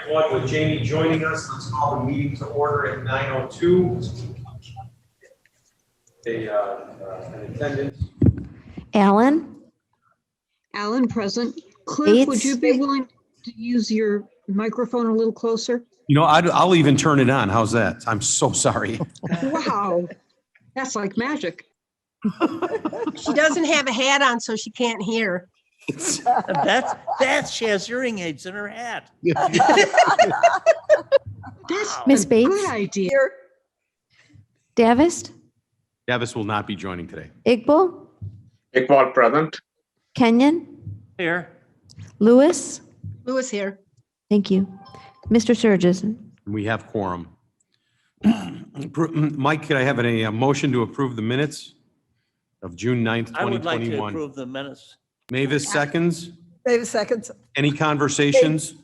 One with Jamie joining us. Let's call the meeting to order at 9:02. An attendance. Alan? Alan, present. Cliff, would Bates? you be willing to use your microphone a little closer? You know, I'll even turn it on. How's that? I'm so sorry. Wow, that's like magic. She doesn't have a hat on, so she can't hear. That's she has hearing aids in her hat. That's Miss a Bates? good idea. Davis? Davis will not be joining today. Iqbal? Iqbal present. Kenyon? Here. Lewis? Lewis here. Thank you. Mr. Sturgis? We have quorum. Mike, could I have a motion to approve the minutes of June 9th, I would like to 2021? approve the minutes. Mavis seconds. Davis seconds. Any conversations?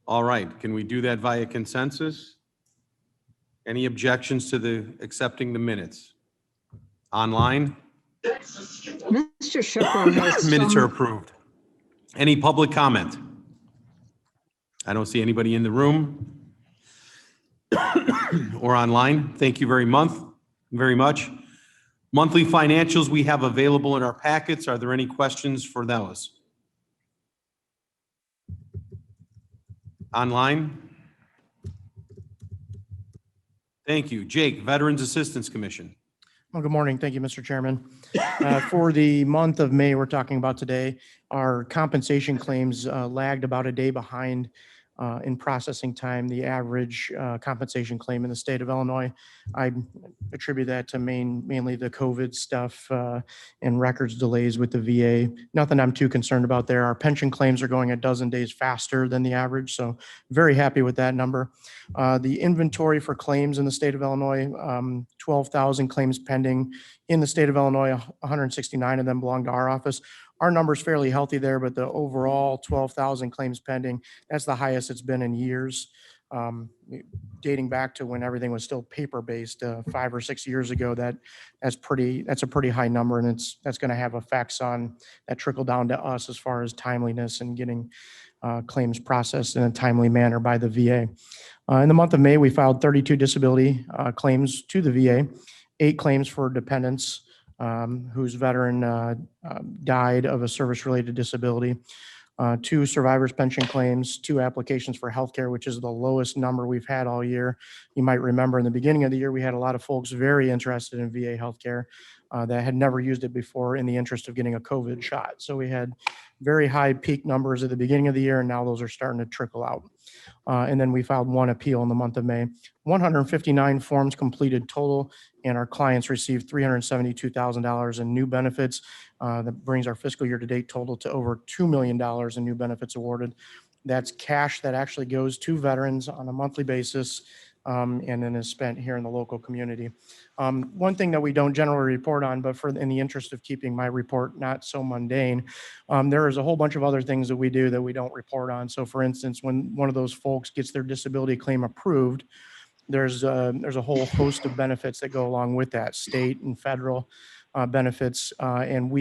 All right, can we do that via consensus? Any objections to the accepting the minutes? Online? Mr. Shepard has Minutes are some, approved. Any public comment? I don't see anybody in the room or online. Thank you very much. Monthly financials we have available in our packets. Are there any questions for those? Online? Thank you. Jake, Veterans Assistance Commission. Well, good morning. Thank you, Mr. Chairman. For the month of May, we're talking about today, our compensation claims lagged about a day behind in processing time. The average compensation claim in the state of Illinois, I attribute that to mainly the COVID stuff and records delays with the VA. Nothing I'm too concerned about there. Our pension claims are going a dozen days faster than the average, so very happy with that number. The inventory for claims in the state of Illinois, 12,000 claims pending in the state of Illinois, 169 of them belong to our office. Our number's fairly healthy there, but the overall 12,000 claims pending, that's the highest it's been in years, dating back to when everything was still paper-based 5 or 6 years ago. That's a pretty high number, and that's going to have effects on that trickle down to us as far as timeliness and getting claims processed in a timely manner by the VA. In the month of May, we filed 32 disability claims to the VA, 8 claims for dependents whose veteran died of a service-related disability, 2 survivors pension claims, 2 applications for healthcare, which is the lowest number we've had all year. You might remember in the beginning of the year, we had a lot of folks very interested in VA healthcare that had never used it before in the interest of getting a COVID shot. So we had very high peak numbers at the beginning of the year, and now those are starting to trickle out. And then we filed 1 appeal in the month of May. 159 forms completed total, and our clients received $372,000 in new benefits. That brings our fiscal year to date total to over $2 million in new benefits awarded. That's cash that actually goes to veterans on a monthly basis and then is spent here in the local community. One thing that we don't generally report on, but in the interest of keeping my report not so mundane, there is a whole bunch of other things that we do that we don't report on. So for instance, when one of those folks gets their disability claim approved, there's a whole host of benefits that go along with that, state and federal benefits. And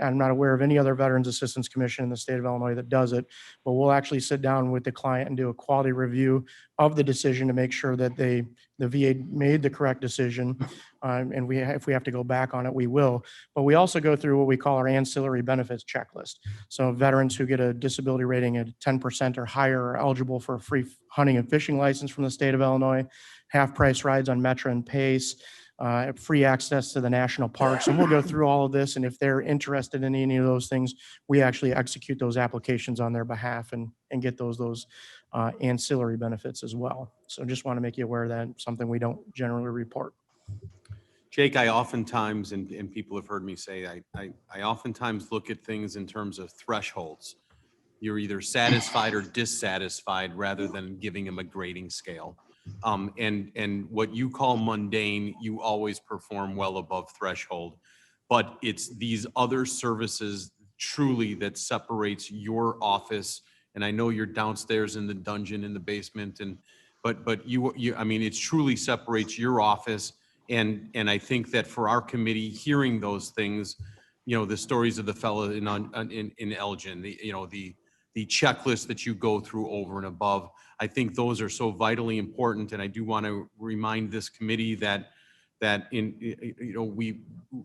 I'm not aware of any other Veterans Assistance Commission in the state of Illinois that does it, but we'll actually sit down with the client and do a quality review of the decision to make sure that the VA made the correct decision. And if we have to go back on it, we will. But we also go through what we call our ancillary benefits checklist. So veterans who get a disability rating at 10% or higher are eligible for a free hunting and fishing license from the state of Illinois, half-price rides on Metro and Pace, free access to the national parks. And we'll go through all of this. And if they're interested in any of those things, we actually execute those applications on their behalf and get those ancillary benefits as well. So just want to make you aware of that, something we don't generally report. Jake, I oftentimes, and people have heard me say, I oftentimes look at things in terms of thresholds. You're either satisfied or dissatisfied rather than giving them a grading scale. And what you call mundane, you always perform well above threshold. But it's these other services truly that separates your office. And I know you're downstairs in the dungeon in the basement, but you I mean, it truly separates your office. And I think that for our committee, hearing those things the stories of the fellow in Elgin, the checklist that you go through over and above. I think those are so vitally important. And I do want to remind this committee that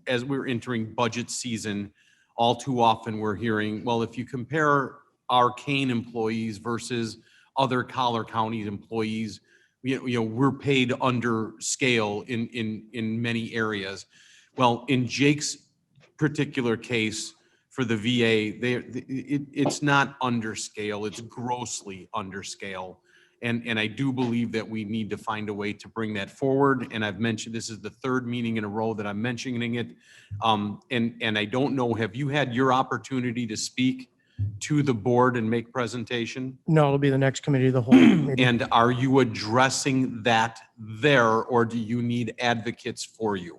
as we're entering budget season, all too often we're hearing, well, if you compare our Kane employees versus other Collar County employees, we're paid under scale in many areas. Well, in Jake's particular case for the VA, it's not under scale, it's grossly under scale. And I do believe that we need to find a way to bring that forward. And I've mentioned, this is the third meeting in a row that I'm mentioning it. And I don't know, have you had your opportunity to speak to the board and make presentation? No, it'll be the next committee of the whole meeting. And are you addressing that there, or do you need advocates for you?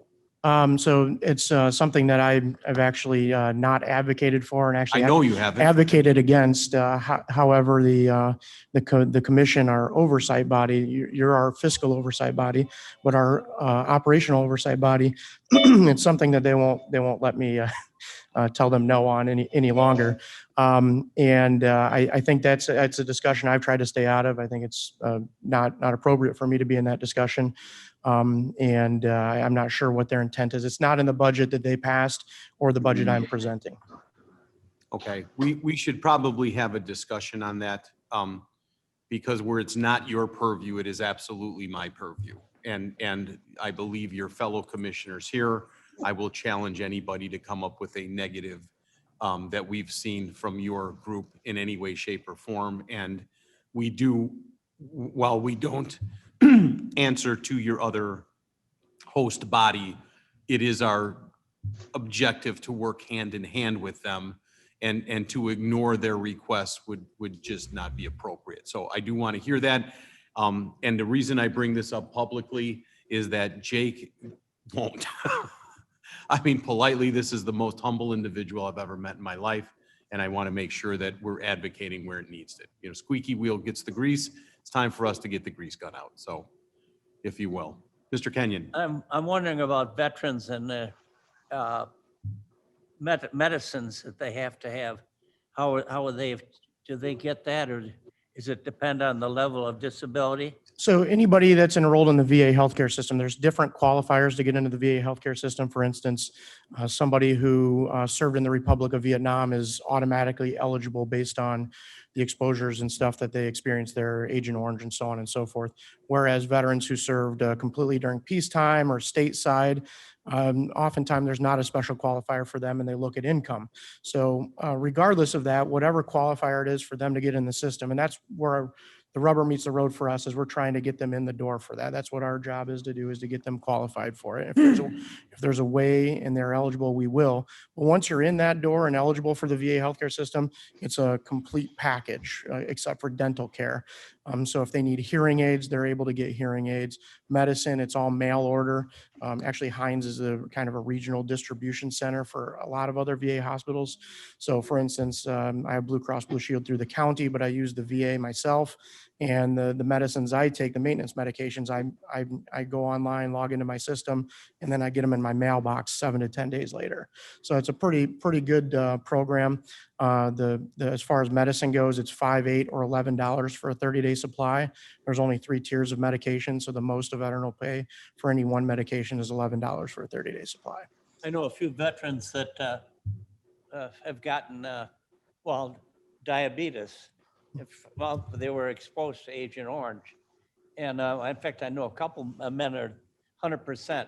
So it's something that I've actually not advocated for, and I actually know you haven't. advocated against. However, the commission, our oversight body, you're our fiscal oversight body, but our operational oversight body, it's something that they won't let me tell them no on any longer. I think that's a discussion I've tried to stay out of. I think it's not appropriate for me to be in that discussion. I'm not sure what their intent is. It's not in the budget that they passed or the budget I'm presenting. Okay, we should probably have a discussion on that, because where it's not your purview, it is absolutely my purview. And I believe your fellow commissioners here, I will challenge anybody to come up with a negative that we've seen from your group in any way, shape, or form. And we do, while we don't answer to your other host body, it is our objective to work hand in hand with them, and to ignore their requests would just not be appropriate. So I do want to hear that. And the reason I bring this up publicly is that Jake won't. I mean, politely, this is the most humble individual I've ever met in my life. And I want to make sure that we're advocating where it needs it. Squeaky wheel gets the grease. It's time for us to get the grease gun out. So, if you will. Mr. Kenyon. I'm wondering about veterans and the medicines that they have to have. How are they, do they get that, or does it depend on the level of disability? So anybody that's enrolled in the VA healthcare system, there's different qualifiers to get into the VA healthcare system. For instance, somebody who served in the Republic of Vietnam is automatically eligible based on the exposures and stuff that they experienced there, Agent Orange and so on and so forth. Whereas veterans who served completely during peacetime or stateside, oftentimes there's not a special qualifier for them, and they look at income. So regardless of that, whatever qualifier it is for them to get in the system, and that's where the rubber meets the road for us, is we're trying to get them in the door for that. That's what our job is to do, is to get them qualified for it. If there's a way and they're eligible, we will. But once you're in that door and eligible for the VA healthcare system, it's a complete package, except for dental care. So if they need hearing aids, they're able to get hearing aids. Medicine, it's all mail order. Actually, Hines is a kind of a regional distribution center for a lot of other VA hospitals. So for instance, I have Blue Cross Blue Shield through the county, but I use the VA myself. And the medicines I take, the maintenance medications, I go online, log into my system, and then I get them in my mailbox 7 to 10 days later. So it's a pretty good program. As far as medicine goes, it's $5, $8, or $11 for a 30-day supply. There's only 3 tiers of medication, so the most a veteran will pay for any one medication is $11 for a 30-day supply. I know a few veterans that have gotten, diabetes. They were exposed to Agent Orange. And in fact, I know a couple of men are 100%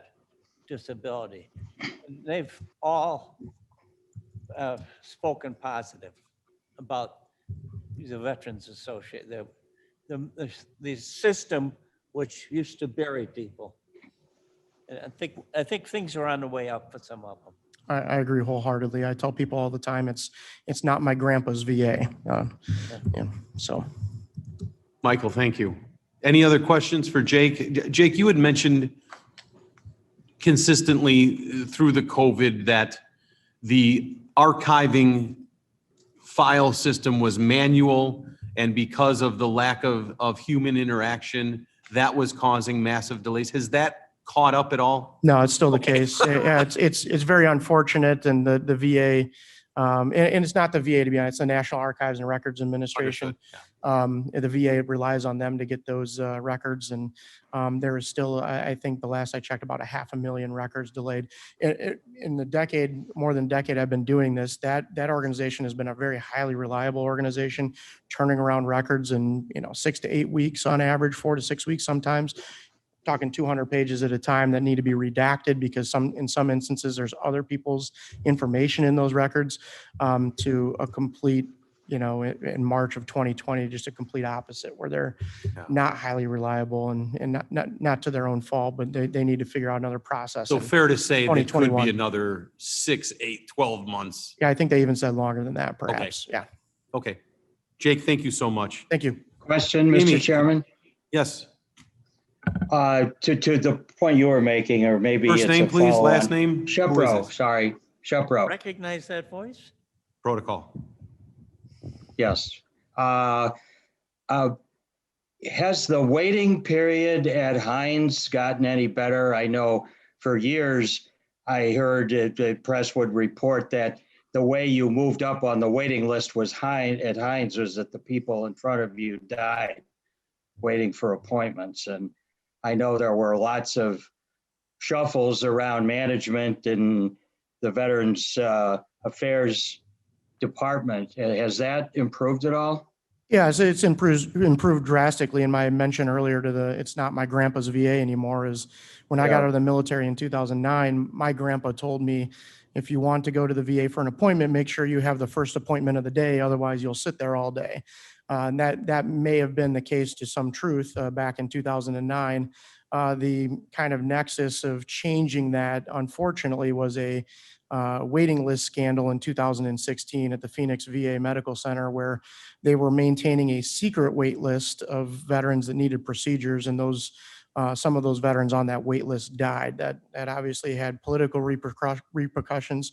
disability. And they've all spoken positive about the Veterans Association, the system which used to bury people. And I think things are on the way up for some of them. I agree wholeheartedly. I tell people all the time, it's not my grandpa's VA. So. Michael, thank you. Any other questions for Jake? Jake, you had mentioned consistently through the COVID that the archiving file system was manual, and because of the lack of human interaction, that was causing massive delays. Has that caught up at all? No, it's still the Okay. case. Yeah, it's very unfortunate, and the VA, and it's not the VA, to be honest, it's the National Archives and Records Administration. Understood. The VA relies on them to get those records, and there is still, I think the last I checked, about 500,000 records delayed. In the decade, more than a decade I've been doing this, that organization has been a very highly reliable organization, turning around records in 6 to 8 weeks on average, 4 to 6 weeks sometimes. Talking 200 pages at a time that need to be redacted because in some instances there's other people's information in those records, to a complete, in March of 2020, just a complete opposite, where they're Yeah. not highly reliable and not to their own fault, but they need to figure out another process. So And, fair to say that could 2021. be another 6, 8, 12 months. yeah, I think they even said longer than that, perhaps. Yeah. Okay. Jake, thank you so much. Thank you. Question, Amy. Mr. Chairman? Yes. To the point you were making, or maybe First it's name, a please. Last follow-on. name. Who is Shepro, this? sorry, Shepro, Recognize that voice? Protocol. yes. Has the waiting period at Hines gotten any better? I know for years, I heard the press would report that the way you moved up on the waiting list was at Hines was that the people in front of you died waiting for appointments. And I know there were lots of shuffles around management and the Veterans Affairs Department. Has that improved at all? Yeah, so it's improved drastically. And my mention earlier to it's not my grandpa's VA anymore is when I got Yeah. out of the military in 2009, my grandpa told me, if you want to go to the VA for an appointment, make sure you have the first appointment of the day. Otherwise you'll sit there all day. And that may have been the case to some truth back in 2009. The kind of nexus of changing that, unfortunately, was a waiting list scandal in 2016 at the Phoenix VA Medical Center, where they were maintaining a secret wait list of veterans that needed procedures, and some of those veterans on that wait list died. That obviously had political repercussions.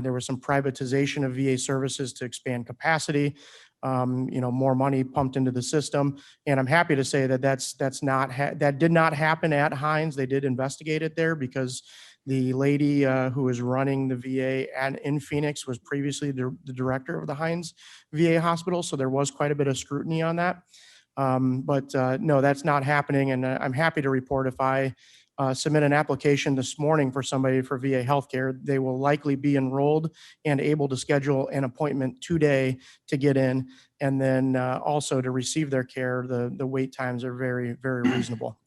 There was some privatization of VA services to expand capacity. More money pumped into the system, and I'm happy to say that that did not happen at Hines. They did investigate it there because the lady who was running the VA in Phoenix was previously the director of the Hines VA hospital, so there was quite a bit of scrutiny on that. But no, that's not happening, and I'm happy to report if I submit an application this morning for somebody for VA healthcare, they will likely be enrolled and able to schedule an appointment today to get in. And then also to receive their care, the wait times are very, very reasonable.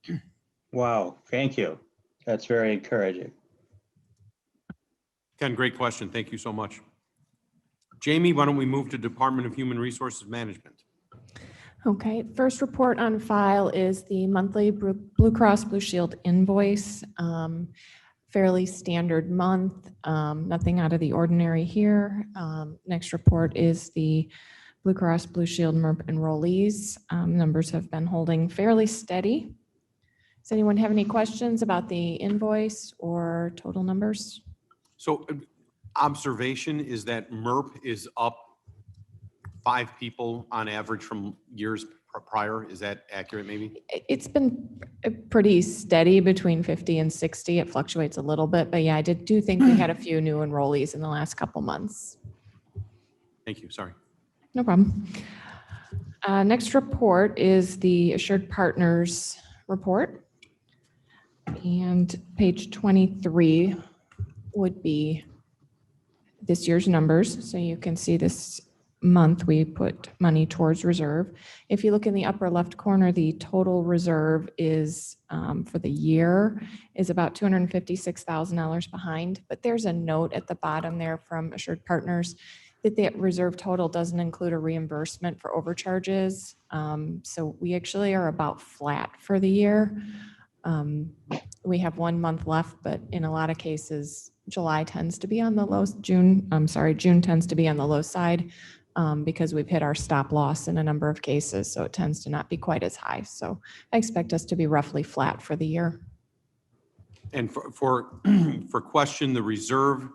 Wow, thank you. That's very encouraging. Ken, great question. Thank you so much. Jamie, why don't we move to Department of Human Resources Management? Okay, first report on file is the monthly Blue Cross Blue Shield invoice. Fairly standard month, nothing out of the ordinary here. Next report is the Blue Cross Blue Shield MERP enrollees. Numbers have been holding fairly steady. Does anyone have any questions about the invoice or total numbers? So observation is that MERP is up 5 people on average from years prior. Is that accurate maybe? It's been pretty steady between 50 and 60. It fluctuates a little bit, but yeah, I do think we had a few new enrollees in the last couple months. Thank you. Sorry. No problem. Next report is the Assured Partners report. And page 23 would be this year's numbers. So you can see this month we put money towards reserve. If you look in the upper left corner, the total reserve is for the year is about $256,000 behind, but there's a note at the bottom there from Assured Partners that the reserve total doesn't include a reimbursement for overcharges. So we actually are about flat for the year. We have 1 month left, but in a lot of cases, July tends to be on the low, June tends to be on the low side because we've hit our stop loss in a number of cases. So it tends to not be quite as high. So I expect us to be roughly flat for the year. And for question, the reserve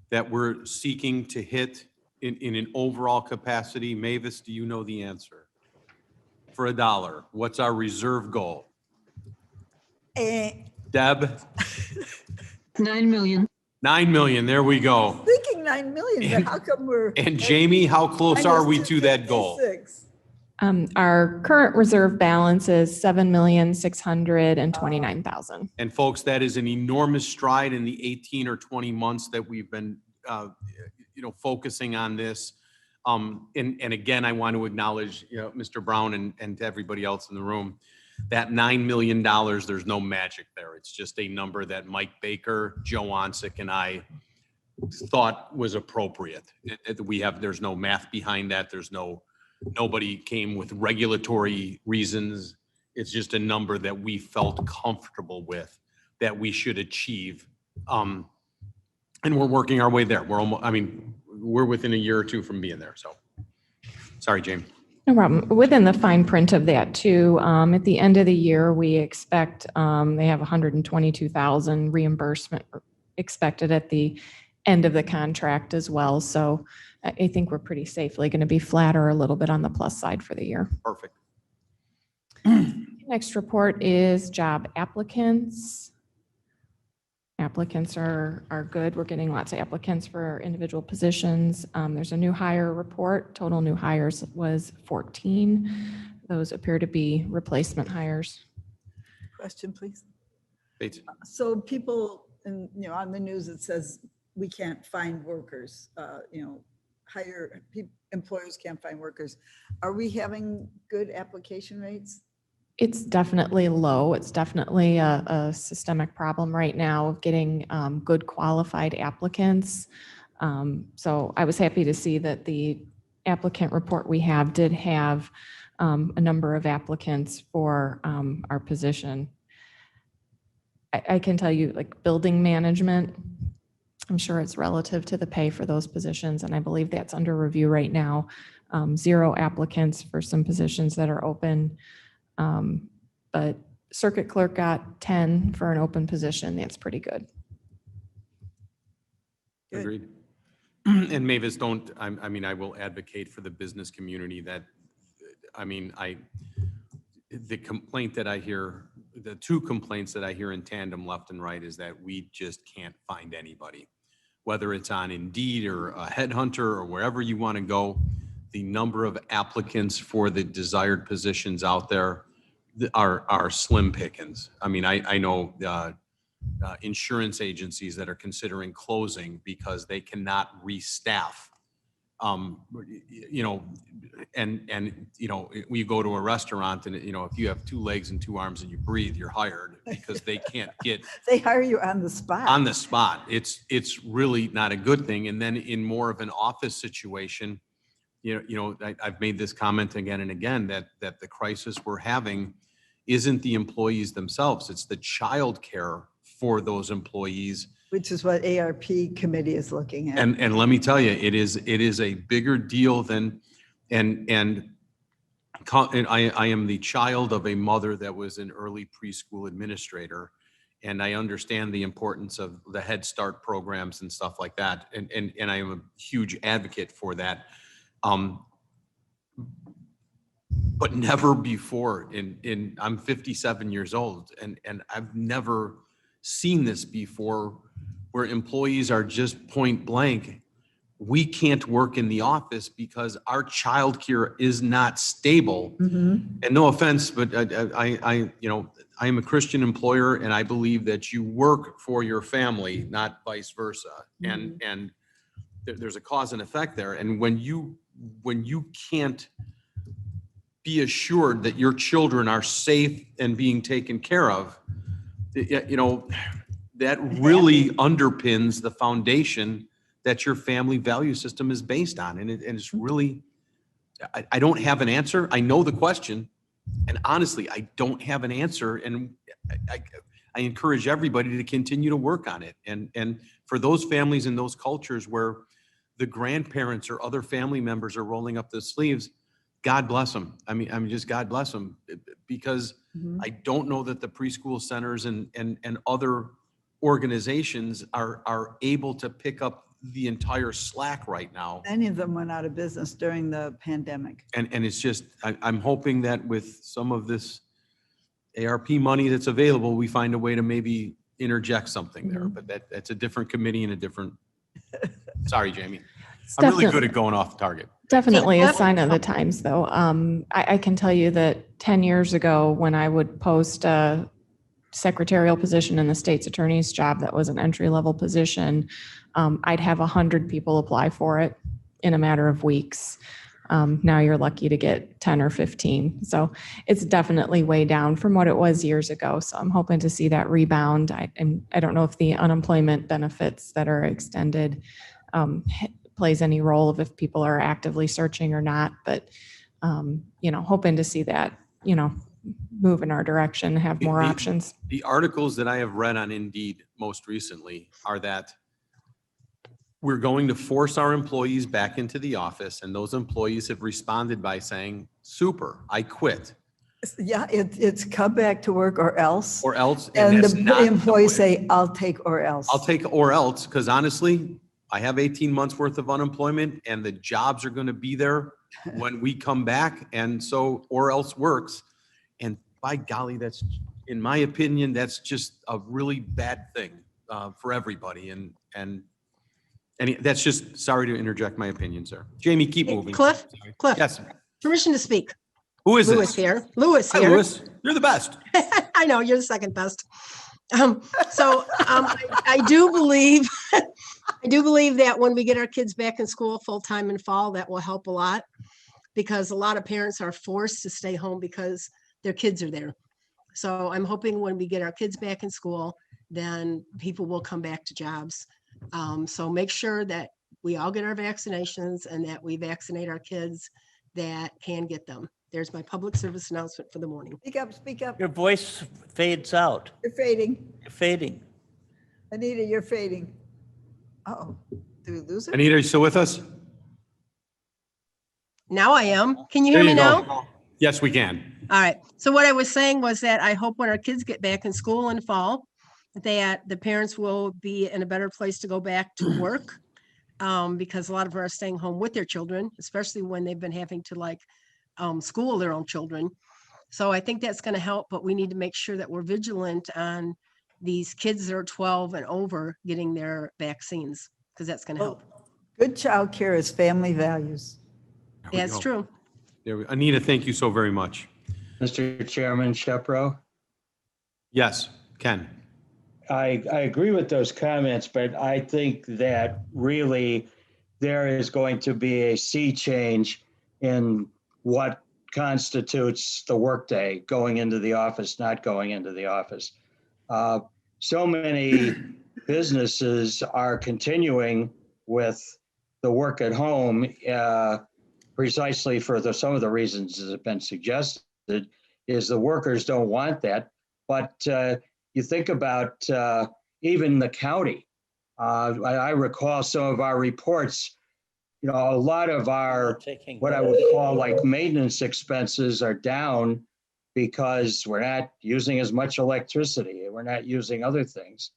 that we're seeking to hit in an overall capacity, Mavis, do you know the answer? For $1, what's our reserve goal? Deb, 9 million. 9 million, there we go. Thinking 9 million, And- but how come we're? And Jamie, how close are we to that goal? -256? Our current reserve balance is 7,629,000. And folks, that is an enormous stride in the 18 or 20 months that we've been, focusing on this. And again, I want to acknowledge, Mr. Brown and to everybody else in the room, that $9 million, there's no magic there. It's just a number that Mike Baker, Joe Onsick, and I thought was appropriate. There's no math behind that. Nobody came with regulatory reasons. It's just a number that we felt comfortable with that we should achieve. And we're working our way there. We're within a year or two from being there. So sorry, Jamie. No problem. Within the fine print of that too, at the end of the year, we expect, they have 122,000 reimbursement expected at the end of the contract as well. So I think we're pretty safely going to be flat or a little bit on the plus side for the year. Perfect. Next report is job applicants. Applicants are good. We're getting lots of applicants for individual positions. There's a new hire report. Total new hires was 14. Those appear to be replacement hires. Question, please. Bates. So people, on the news, it says we can't find workers, employers can't find workers. Are we having good application rates? It's definitely low. It's definitely a systemic problem right now of getting good qualified applicants. So I was happy to see that the applicant report we have did have a number of applicants for our position. I can tell you, like building management, I'm sure it's relative to the pay for those positions, and I believe that's under review right now. 0 applicants for some positions that are open. But circuit clerk got 10 for an open position. That's pretty good. Good. Agreed. And Mavis, I will advocate for the business community that, the complaint that I hear, the 2 complaints that I hear in tandem left and right is that we just can't find anybody. Whether it's on Indeed or a headhunter or wherever you want to go, the number of applicants for the desired positions out there are slim pickings. I know insurance agencies that are considering closing because they cannot restaff. We go to a restaurant and, if you have 2 legs and 2 arms and you breathe, you're hired because they can't get They hire you on the spot. on the spot. It's really not a good thing. And then in more of an office situation, I've made this comment again and again that the crisis we're having isn't the employees themselves. It's the childcare for those employees. Which is what ARP committee is looking at. And let me tell you, it is a bigger deal than, and I am the child of a mother that was an early preschool administrator. And I understand the importance of the Head Start programs and stuff like that. And I am a huge advocate for that. But never before I'm 57 years old and I've never seen this before where employees are just point blank. We can't work in the office because our childcare is not stable. Mhm. And no offense, but I am a Christian employer and I believe that you work for your family, not vice versa. And there's a cause and effect there. And when you can't be assured that your children are safe and being taken care of, that really underpins the foundation that your family value system is based on. And it's really, I don't have an answer. I know the question, and honestly, I don't have an answer. And I encourage everybody to continue to work on it. And for those families in those cultures where the grandparents or other family members are rolling up the sleeves, God bless them. Just God bless them, because I don't know that the preschool centers and other organizations are able to pick up the entire slack right now. Many of them went out of business during the pandemic. And it's just, I'm hoping that with some of this ARP money that's available, we find a way to maybe interject something there, but that's a different committee and a different, sorry, Jamie. It's I'm really definitely- good at going off target. Definitely a Cliff? sign of the times, though. I can tell you that 10 years ago, when I would post a secretarial position in the state's attorney's job that was an entry-level position, I'd have 100 people apply for it in a matter of weeks. Now you're lucky to get 10 or 15. So it's definitely way down from what it was years ago. So I'm hoping to see that rebound. I don't know if the unemployment benefits that are extended plays any role of if people are actively searching or not, but hoping to see that, move in our direction, have more options. The articles that I have read on Indeed most recently are that we're going to force our employees back into the office, and those employees have responded by saying, super, I quit, Yeah, it's come back to work or else. or else. And that's the not employees way. say, I'll take or else. I'll take or else, because honestly, I have 18 months worth of unemployment and the jobs are going to be there when we come back. And so, or else works. And by golly, that's, in my opinion, that's just a really bad thing for everybody. And that's just, sorry to interject my opinion, sir. Jamie, keep moving. Cliff, Sorry. Cliff, Yes. permission to speak. Who is Lewis this? here. Lewis Hi, here. Lewis. You're the best. I know, you're the second best. I do believe, that when we get our kids back in school full-time in fall, that will help a lot, because a lot of parents are forced to stay home because their kids are there. So I'm hoping when we get our kids back in school, then people will come back to jobs. So make sure that we all get our vaccinations and that we vaccinate our kids that can get them. There's my public service announcement for the morning. Speak up, speak up. Your voice fades out. You're fading. You're fading. Anita, you're fading. Uh-oh, do we lose it? Anita, are you still with us? Now I am. Can you There hear me you now? go. Yes, we can. All right. So what I was saying was that I hope when our kids get back in school in fall, that the parents will be in a better place to go back to work. Because a lot of them are staying home with their children, especially when they've been having to school their own children. So I think that's going to help, but we need to make sure that we're vigilant on these kids that are 12 and over getting their vaccines, because that's going to help. Good childcare is family values. There we That's go. true. Anita, thank you so very much. Mr. Chairman, Shepro. Yes, Ken. I agree with those comments, but I think that really there is going to be a sea change in what constitutes the workday, going into the office, not going into the office. So many businesses are continuing with the work at home precisely for some of the reasons that have been suggested, is the workers don't want that. But you think about even the county. I recall some of our reports, a lot of our, what I would call like maintenance expenses are down because we're not using as much electricity. We're not using other things.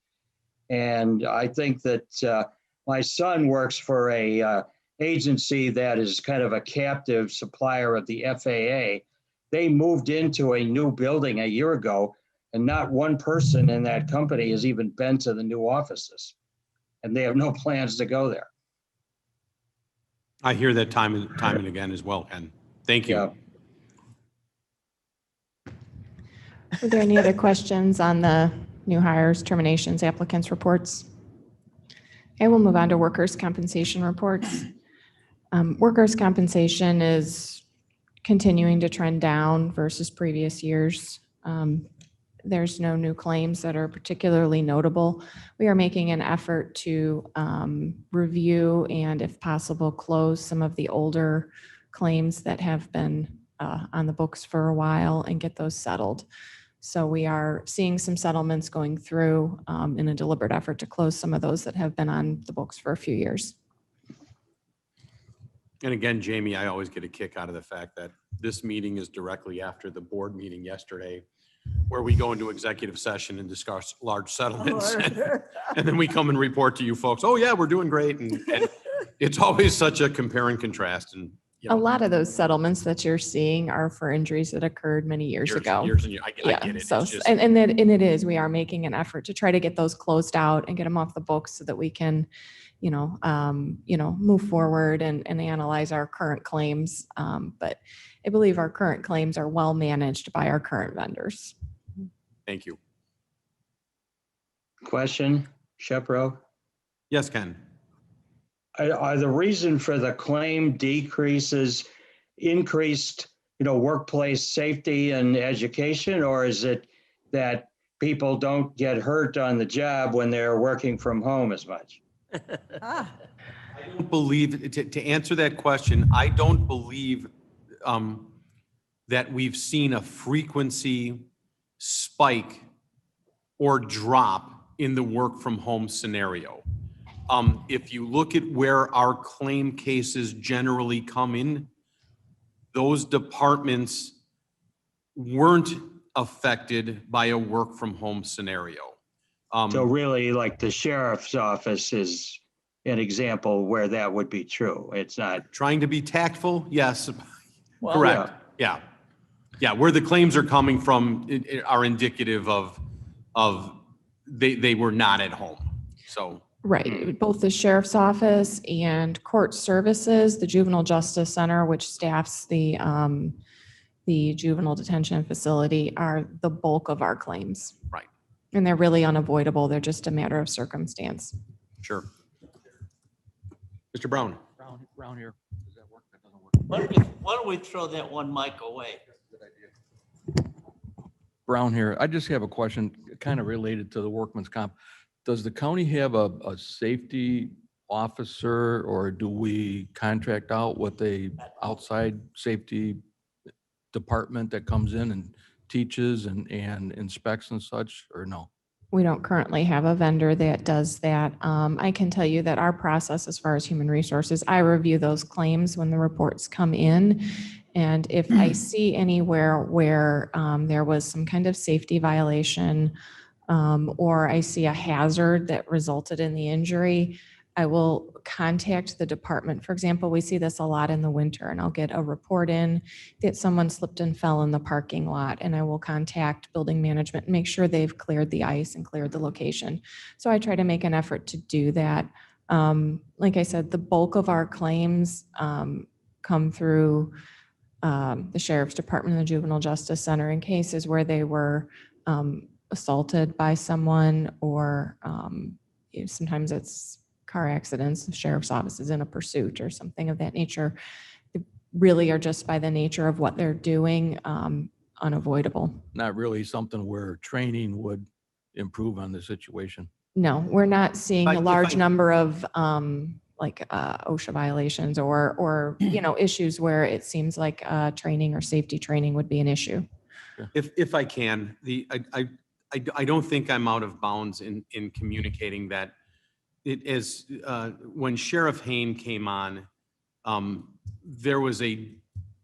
And I think that my son works for a agency that is kind of a captive supplier of the FAA. They moved into a new building a year ago, and not one person in that company has even been to the new offices. And they have no plans to go there. I hear that time and again as well, Ken. Thank you. Yeah. Are there any other questions on the new hires, terminations, applicants reports? Okay, we'll move on to workers' compensation reports. Workers' compensation is continuing to trend down versus previous years. There's no new claims that are particularly notable. We are making an effort to review and, if possible, close some of the older claims that have been on the books for a while and get those settled. So we are seeing some settlements going through in a deliberate effort to close some of those that have been on the books for a few years. And again, Jamie, I always get a kick out of the fact that this meeting is directly after the board meeting yesterday, where we go into executive session and discuss large settlements. And then we come and report to you folks, oh yeah, we're doing great. And it's always such a compare and contrast. And you A know, lot of those settlements that you're seeing are for injuries that occurred many years ago. years and years. I Yeah, get it. so, It's just, and it is, we are making an effort to try to get those closed out and get them off the books so that we can, move forward and analyze our current claims. But I believe our current claims are well managed by our current vendors. thank you. Question, Shepro? Yes, Ken. Are the reason for the claim decreases increased, workplace safety and education, or is it that people don't get hurt on the job when they're working from home as much? Ah, I don't believe, to answer that question, I don't believe that we've seen a frequency spike or drop in the work from home scenario. If you look at where our claim cases generally come in, those departments weren't affected by a work from home scenario. So really, like the sheriff's office is an example where that would be true. It's not. Trying to be tactful, yes, Well, correct, yeah. Yeah, where the claims are coming from are indicative of they were not at home, so. Right, both the sheriff's office and court services, the juvenile justice center, which staffs the juvenile detention facility, are the bulk of our claims. Right. And they're really unavoidable. They're just a matter of circumstance. Sure. Mr. Brown. Brown here. Does that work? That doesn't work. why don't we throw that one mic away? Brown here. I just have a question kind of related to the workman's comp. Does the county have a safety officer, or do we contract out with a outside safety department that comes in and teaches and inspects and such, or no? We don't currently have a vendor that does that. I can tell you that our process as far as human resources, I review those claims when the reports come in. And if I see anywhere where there was some kind of safety violation, or I see a hazard that resulted in the injury, I will contact the department. For example, we see this a lot in the winter, and I'll get a report in that someone slipped and fell in the parking lot, and I will contact building management and make sure they've cleared the ice and cleared the location. So I try to make an effort to do that. Like I said, the bulk of our claims come through the sheriff's department and the juvenile justice center in cases where they were assaulted by someone, or sometimes it's car accidents. The sheriff's office is in a pursuit or something of that nature. They really are, just by the nature of what they're doing, unavoidable. Not really something where training would improve on the situation. No, we're not seeing If a I- large number of OSHA violations or issues where it seems like training or safety training would be an issue. If I can, I don't think I'm out of bounds in communicating that it is, when Sheriff Hain came on, there was a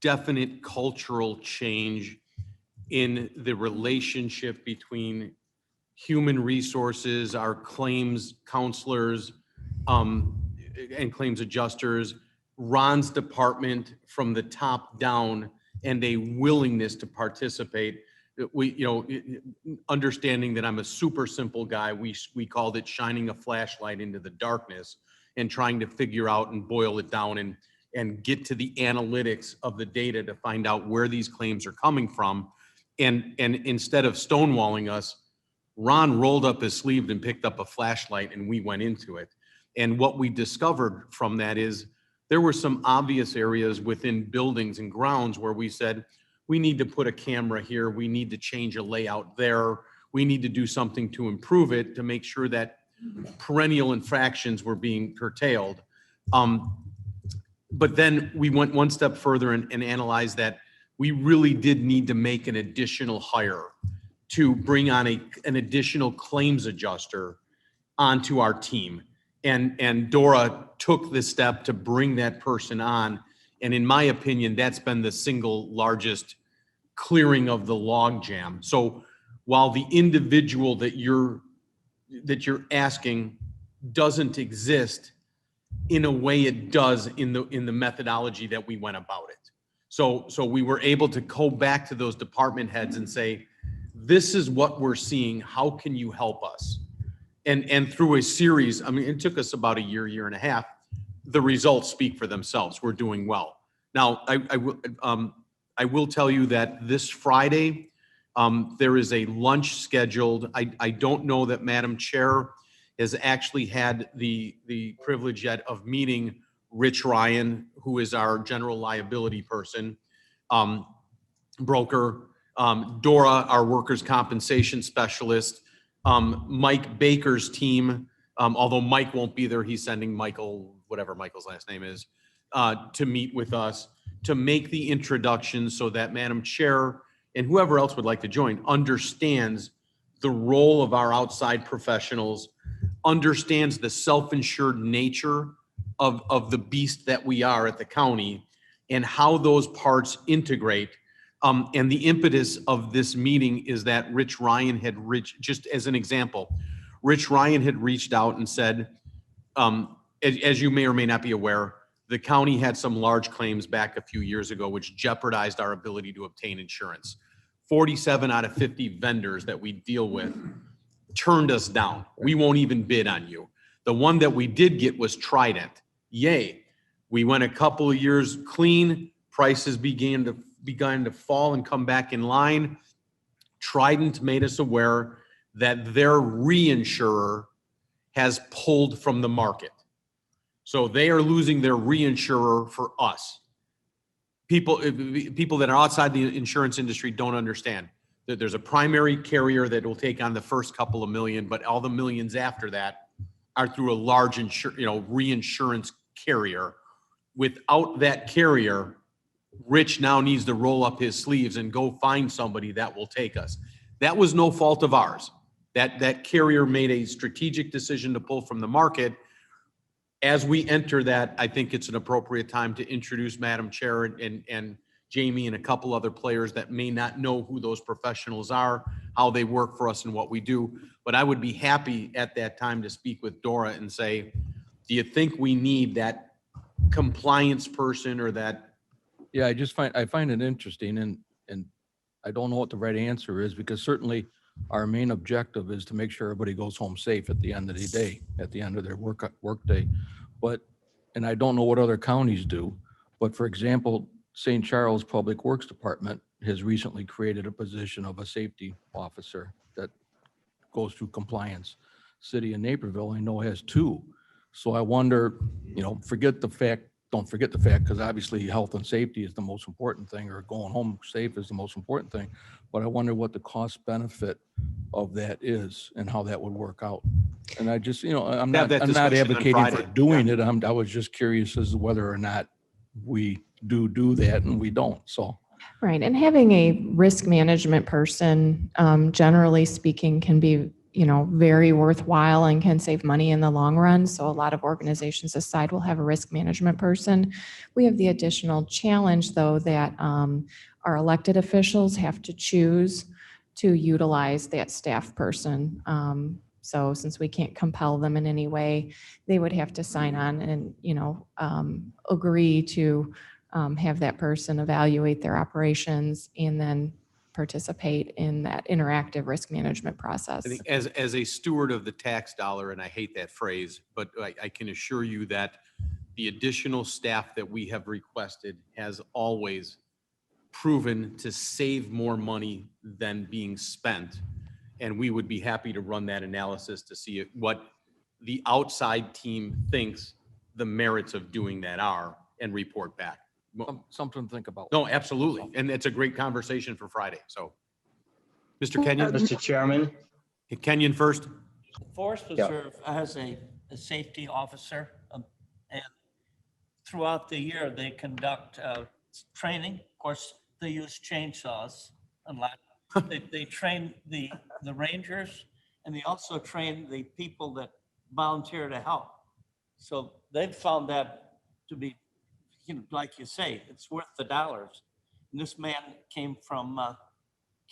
definite cultural change in the relationship between human resources, our claims counselors, and claims adjusters, Ron's department from the top down, and a willingness to participate. Understanding that I'm a super simple guy, we called it shining a flashlight into the darkness and trying to figure out and boil it down and get to the analytics of the data to find out where these claims are coming from. And instead of stonewalling us, Ron rolled up his sleeve and picked up a flashlight, and we went into it. And what we discovered from that is there were some obvious areas within buildings and grounds where we said, we need to put a camera here. We need to change a layout there. We need to do something to improve it to make sure that perennial infractions were being curtailed. But then we went one step further and analyzed that we really did need to make an additional hire to bring on an additional claims adjuster onto our team. And Dora took the step to bring that person on. And in my opinion, that's been the single largest clearing of the log jam. So while the individual that you're asking doesn't exist, in a way it does in the methodology that we went about it. So we were able to go back to those department heads and say, this is what we're seeing. How can you help us? And through a series, I mean, it took us about a year and a half. The results speak for themselves. We're doing well. Now, I will tell you that this Friday, there is a lunch scheduled. I don't know that Madam Chair has actually had the privilege yet of meeting Rich Ryan, who is our general liability person, broker, Dora, our workers' compensation specialist, Mike Baker's team, although Mike won't be there, he's sending Michael, whatever Michael's last name is, to meet with us, to make the introduction so that Madam Chair and whoever else would like to join understands the role of our outside professionals, understands the self-insured nature of the beast that we are at the county and how those parts integrate. And the impetus of this meeting is that Rich Ryan had just as an example, Rich Ryan had reached out and said, as you may or may not be aware, the county had some large claims back a few years ago, which jeopardized our ability to obtain insurance. 47 out of 50 vendors that we deal with turned us down. We won't even bid on you. The one that we did get was Trident. Yay. We went a couple of years clean. Prices began to fall and come back in line. Trident made us aware that their reinsurer has pulled from the market. So they are losing their reinsurer for us. People that are outside the insurance industry don't understand that there's a primary carrier that will take on the first couple of million, but all the millions after that are through a large reinsurance carrier. Without that carrier, Rich now needs to roll up his sleeves and go find somebody that will take us. That was no fault of ours. That carrier made a strategic decision to pull from the market. As we enter that, I think it's an appropriate time to introduce Madam Chair and Jamie and a couple other players that may not know who those professionals are, how they work for us and what we do. But I would be happy at that time to speak with Dora and say, do you think we need that compliance person or that? Yeah, I find it interesting and I don't know what the right answer is because certainly our main objective is to make sure everybody goes home safe at the end of the day, at the end of their work day. But, and I don't know what other counties do, but for example, St. Charles Public Works Department has recently created a position of a safety officer that goes through compliance. City of Naperville, I know, has two. So I wonder, don't forget the fact, because obviously health and safety is the most important thing, or going home safe is the most important thing. But I wonder what the cost benefit of that is and how that would work out. And I just, I'm not advocating for doing it. I was just curious as to whether or not we do that, and we don't. So. Right. And having a risk management person, generally speaking, can be, very worthwhile and can save money in the long run. So a lot of organizations aside will have a risk management person. We have the additional challenge, though, that our elected officials have to choose to utilize that staff person. So since we can't compel them in any way, they would have to sign on and, agree to have that person evaluate their operations and then participate in that interactive risk management process. I think as a steward of the tax dollar, and I hate that phrase, but I can assure you that the additional staff that we have requested has always proven to save more money than being spent. And we would be happy to run that analysis to see what the outside team thinks the merits of doing that are and report back. Something to think about. No, absolutely. And it's a great conversation for Friday. So, Mr. Kenyon? Mr. Chairman? Kenyon first. Forest Preserve has a safety officer, and throughout the year, they conduct training. Of course, they use chainsaws a lot. They train the rangers, and they also train the people that volunteer to help. So they've found that to be, like you say, it's worth the dollars. And this man came from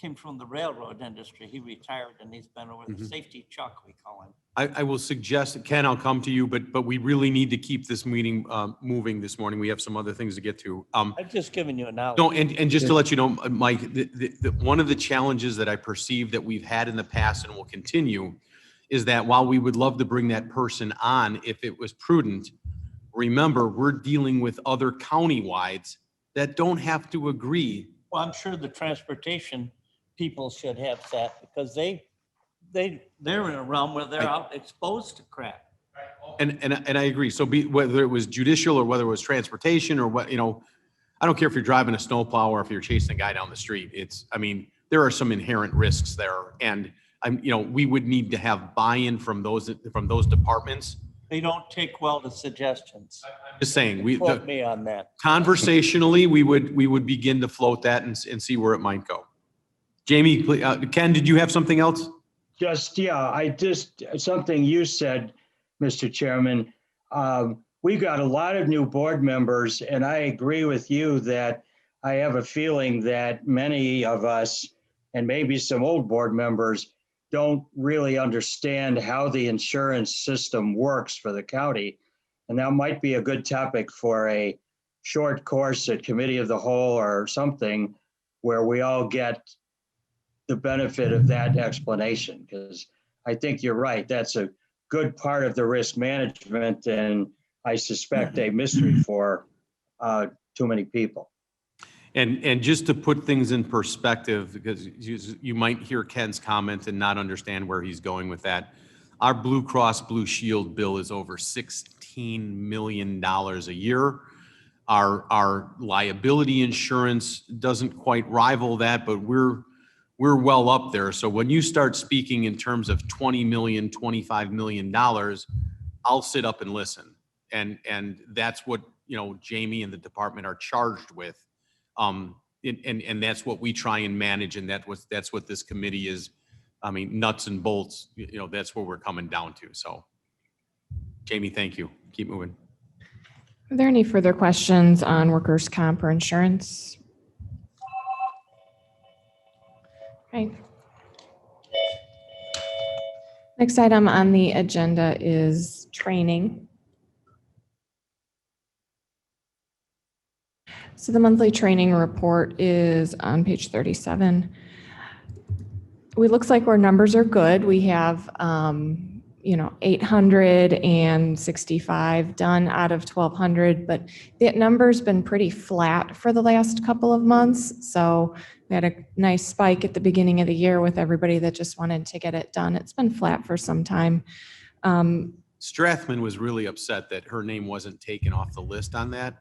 came from the railroad industry. He retired and he's been over the Mhm. safety Chuck, we call him. I will suggest, Ken, I'll come to you, but we really need to keep this meeting moving this morning. We have some other things to get to. I've just given you a knowledge. No, and just to let you know, Mike, one of the challenges that I perceive that we've had in the past and will continue is that while we would love to bring that person on if it was prudent, remember, we're dealing with other county-wides that don't have to agree. Well, I'm sure the transportation people should have that because they're in a realm where they're out exposed to crap. And I agree. So whether it was judicial or whether it was transportation or what, I don't care if you're driving a snowplow or if you're chasing a guy down the street. There are some inherent risks there. And we would need to have buy-in from those departments. They don't take well to suggestions. Just saying, Quote me on that. conversationally, we would begin to float that and see where it might go. Jamie, Ken, did you have something else? Something you said, Mr. Chairman. We've got a lot of new board members, and I agree with you that I have a feeling that many of us, and maybe some old board members, don't really understand how the insurance system works for the county. And that might be a good topic for a short course at Committee of the Whole or something where we all get the benefit of that explanation, because I think you're right. That's a good part of the risk management, and I suspect a mystery for too many people. And just to put things in perspective, because you might hear Ken's comment and not understand where he's going with that. Our Blue Cross Blue Shield bill is over $16 million a year. Our liability insurance doesn't quite rival that, but we're well up there. So when you start speaking in terms of $20 million, $25 million, I'll sit up and listen. And that's what, Jamie and the department are charged with. And that's what we try and manage. And that's what this committee is. Nuts and bolts, that's where we're coming down to. So Jamie, thank you. Keep moving. Are there any further questions on workers' comp or insurance? Okay. Next item on the agenda is training. So the monthly training report is on page 37. It looks like our numbers are good. We have, 865 done out of 1,200, but that number's been pretty flat for the last couple of months. So we had a nice spike at the beginning of the year with everybody that just wanted to get it done. It's been flat for some time. Strathman was really upset that her name wasn't taken off the list on that.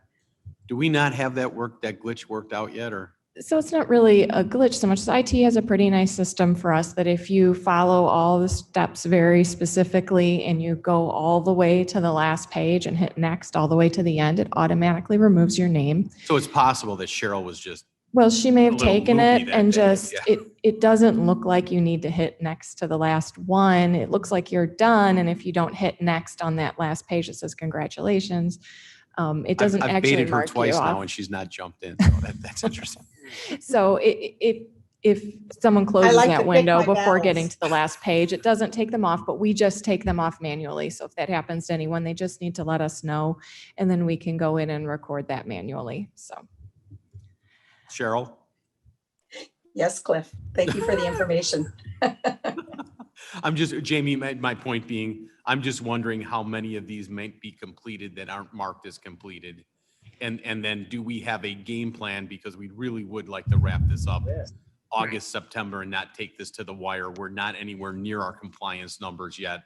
Do we not have that glitch worked out yet, or? So it's not really a glitch so much. IT has a pretty nice system for us that if you follow all the steps very specifically and you go all the way to the last page and hit next all the way to the end, it automatically removes your name. So it's possible that Cheryl was just. Well, she may have a little taken loopy it that and day, just, yeah. it doesn't look like you need to hit next to the last one. It looks like you're done. And if you don't hit next on that last page, it says congratulations. It doesn't I've actually baited her mark you twice now off. and she's not jumped in. So that's interesting. So if someone closes like to that pick window my before battles. getting to the last page, it doesn't take them off, but we just take them off manually. So if that happens to anyone, they just need to let us know and then we can go in and record that manually. So. Cheryl? Yes, Cliff. Thank you for the information. Jamie, my point being, I'm just wondering how many of these might be completed that aren't marked as completed. And then do we have a game plan? Because we really would like to wrap this up August, September, and not take this to the wire. We're not anywhere near our compliance numbers yet.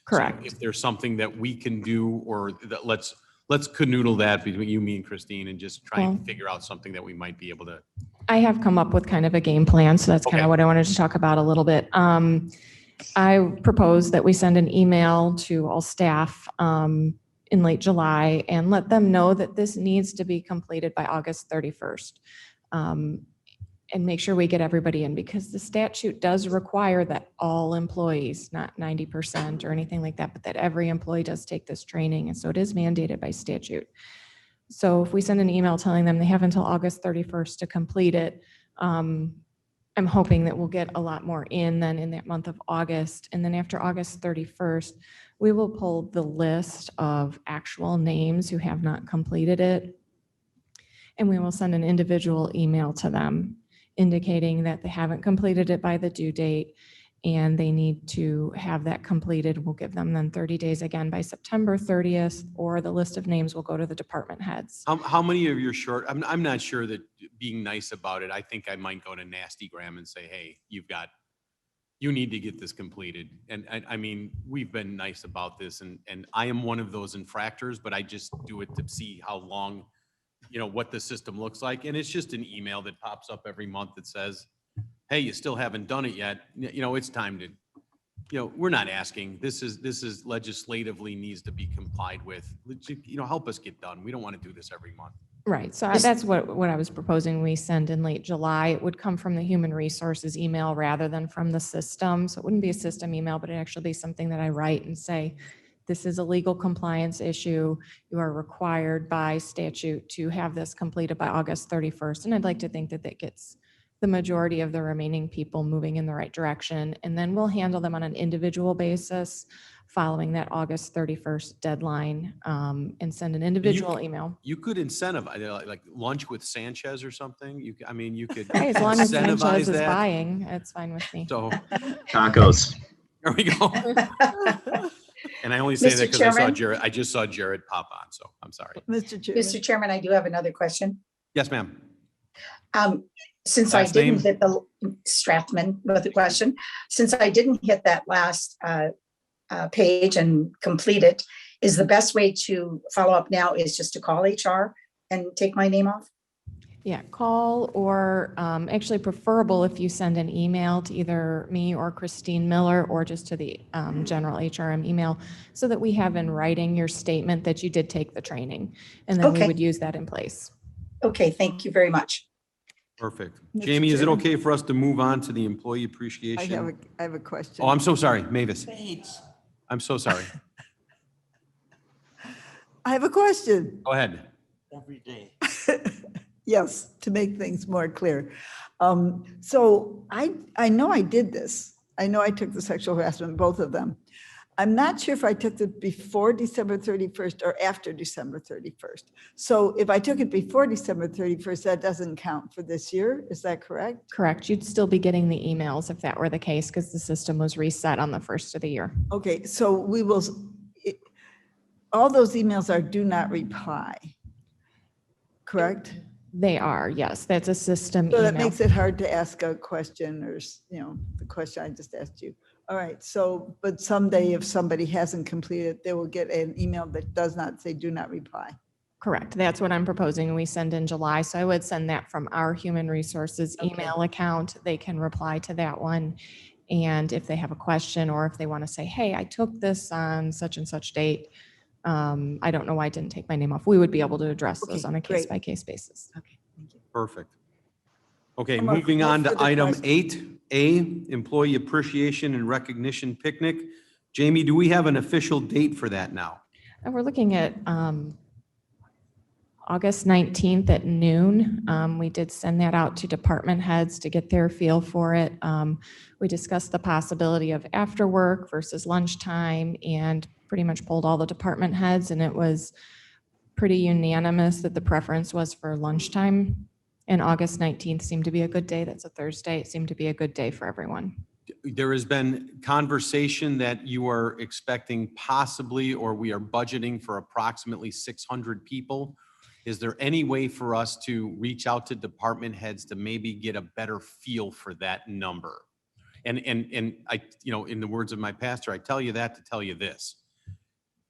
Correct. So if there's something that we can do, or that let's canoodle that between you, me, and Christine, and just try and figure out something that we might be able to. I have come up with kind of a game plan. So that's kind of what I wanted to talk about a little bit. I propose that we send an email to all staff in late July and let them know that this needs to be completed by August 31st. And make sure we get everybody in, because the statute does require that all employees, not 90% or anything like that, but that every employee does take this training. And so it is mandated by statute. So if we send an email telling them they have until August 31st to complete it, I'm hoping that we'll get a lot more in then in that month of August. And then after August 31st, we will pull the list of actual names who have not completed it. And we will send an individual email to them indicating that they haven't completed it by the due date and they need to have that completed. We'll give them then 30 days again by September 30th, or the list of names will go to the department heads. How many of your short, I'm not sure that being nice about it, I think I might go to Nastygram and say, hey, you need to get this completed. And I mean, we've been nice about this and I am one of those infractors, but I just do it to see how long, what the system looks like. And it's just an email that pops up every month that says, hey, you still haven't done it yet. It's time to, we're not asking. This is legislatively needs to be complied with. Help us get done. We don't want to do this every month. Right. So that's what I was proposing. We send in late July. It would come from the human resources email rather than from the system. So it wouldn't be a system email, but it'd actually be something that I write and say, this is a legal compliance issue. You are required by statute to have this completed by August 31st. And I'd like to think that that gets the majority of the remaining people moving in the right direction. And then we'll handle them on an individual basis following that August 31st deadline, and send an individual email. You could incentivize, like lunch with Sanchez or something. You could Hey, as long as incentivize Sanchez is that. buying, it's fine with me. So Tacos. there we go. And I only say Mr. that because Chairman? I just saw Jared pop on, so I'm sorry. Mr. Chairman. Mr. Chairman, I do have another question. Yes, ma'am. Since Last I didn't name? hit the Strathman with the question, since I didn't hit that last page and complete it, is the best way to follow up now is just to call HR and take my name off? Yeah, call or actually preferable if you send an email to either me or Christine Miller or just to the general HRM email so that we have in writing your statement that you did take the training. And then we Okay. would use that in place. Okay, thank you very much. Perfect. Mr. Jamie, is it Chairman? okay for us to move on to the employee appreciation? I have a question. Oh, I'm so sorry, Mavis. I'm so sorry. I have a question. Go ahead. Every day. Yes, to make things more clear. So I know I did this. I know I took the sexual harassment, both of them. I'm not sure if I took it before December 31st or after December 31st. So if I took it before December 31st, that doesn't count for this year. Is that correct? Correct. You'd still be getting the emails if that were the case because the system was reset on the first of the year. Okay, so we will, all those emails are do not reply, correct? They are, yes. That's a system So email. that makes it hard to ask a question or, the question I just asked you. All right, so, but someday if somebody hasn't completed, they will get an email that does not say do not reply. Correct. That's what I'm proposing. We send in July. So I would send that from our human resources Okay. email account. They can reply to that one. And if they have a question or if they want to say, hey, I took this on such and such date. I don't know why I didn't take my name off. We would be able to address those Okay, on a great. case-by-case basis. Okay, thank you. Perfect. Okay, I'm a- moving on to for the item question. 8A, Employee Appreciation and Recognition Picnic. Jamie, do we have an official date for that now? And we're looking at August 19th at noon. We did send that out to department heads to get their feel for it. We discussed the possibility of after work versus lunchtime and pretty much polled all the department heads, and it was pretty unanimous that the preference was for lunchtime. And August 19th seemed to be a good day. That's a Thursday. It seemed to be a good day for everyone. There has been conversation that you are expecting possibly, or we are budgeting for approximately 600 people. Is there any way for us to reach out to department heads to maybe get a better feel for that number? And I, in the words of my pastor, I tell you that to tell you this.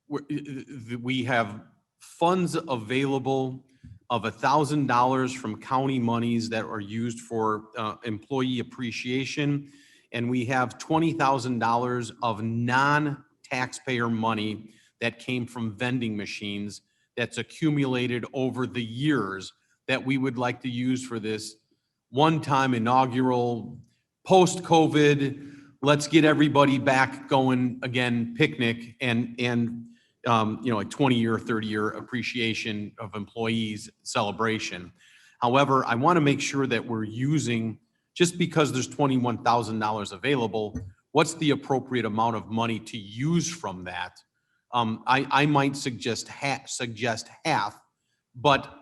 We have funds available of $1,000 from county monies that are used for employee appreciation. And we have $20,000 of non-taxpayer money that came from vending machines that's accumulated over the years that we would like to use for this one-time inaugural, post-COVID, let's get everybody back going again picnic and a 20-year, 30-year appreciation of employees celebration. However, I want to make sure that we're using just because there's $21,000 available, what's the appropriate amount of money to use from that? I might suggest half, but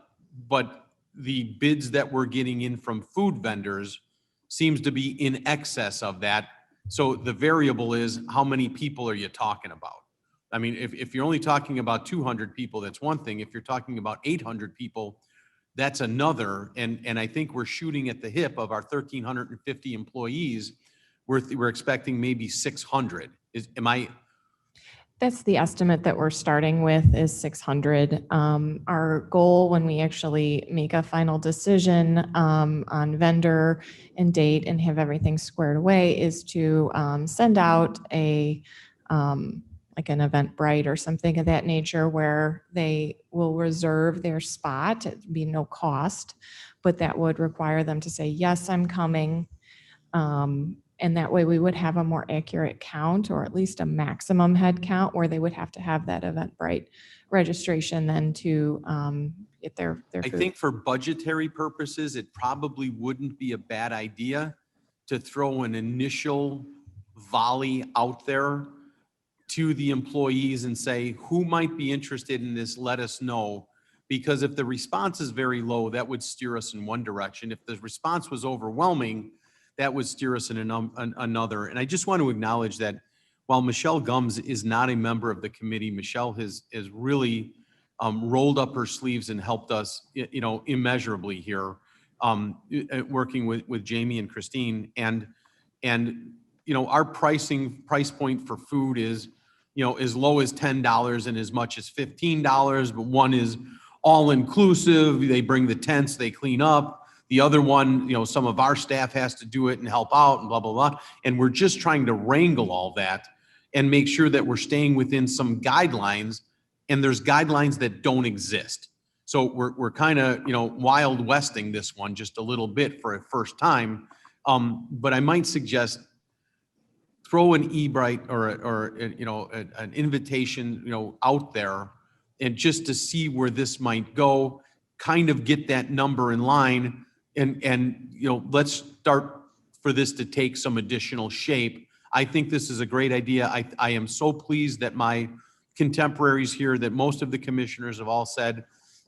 the bids that we're getting in from food vendors seems to be in excess of that. So the variable is, how many people are you talking about? I mean, if you're only talking about 200 people, that's one thing. If you're talking about 800 people, that's another. And I think we're shooting at the hip of our 1,350 employees. We're expecting maybe 600. That's the estimate that we're starting with, is 600. Our goal when we actually make a final decision on vendor and date and have everything squared away is to send out a like an Eventbrite or something of that nature, where they will reserve their spot. It'd be no cost, but that would require them to say, yes, I'm coming. And that way we would have a more accurate count, or at least a maximum head count, where they would have to have that Eventbrite registration then to get their I food. think for budgetary purposes, it probably wouldn't be a bad idea to throw an initial volley out there to the employees and say, who might be interested in this? Let us know. Because if the response is very low, that would steer us in one direction. If the response was overwhelming, that would steer us in another. And I just want to acknowledge that while Michelle Gums is not a member of the committee, Michelle has really rolled up her sleeves and helped us, immeasurably here, working with Jamie and Christine. And our price point for food is, as low as $10 and as much as $15, but one is all inclusive. They bring the tents, they clean up. The other one, some of our staff has to do it and help out and blah, blah, blah. And we're just trying to wrangle all that and make sure that we're staying within some guidelines, and there's guidelines that don't exist. So we're kind of, Wild Westing this one just a little bit for a first time. But I might suggest throw an Eventbrite or an invitation, out there, and just to see where this might go, kind of get that number in line. And let's start for this to take some additional shape. I think this is a great idea. I am so pleased that my contemporaries here, that most of the commissioners have all said,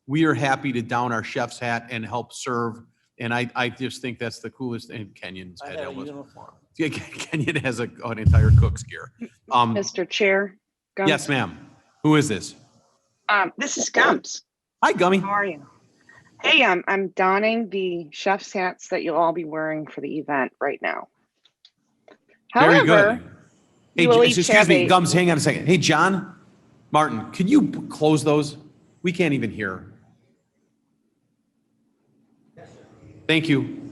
we are happy to down our chef's hat and help serve. And I just think that's the coolest thing. Kenyon's I had had a almost. uniform. Yeah, Kenyon has an entire cook's gear. Mr. Chair. Gums. Yes, ma'am. Who is this? This is Gums. Hi, Gummy. How are you? Hey, I'm donning the chef's hats that you'll all be wearing for the event right now. Very However, good. Hey, you will each excuse have me, a- Gums, hang on a second. Hey, John Martin, could you close those? We can't even hear. Thank you.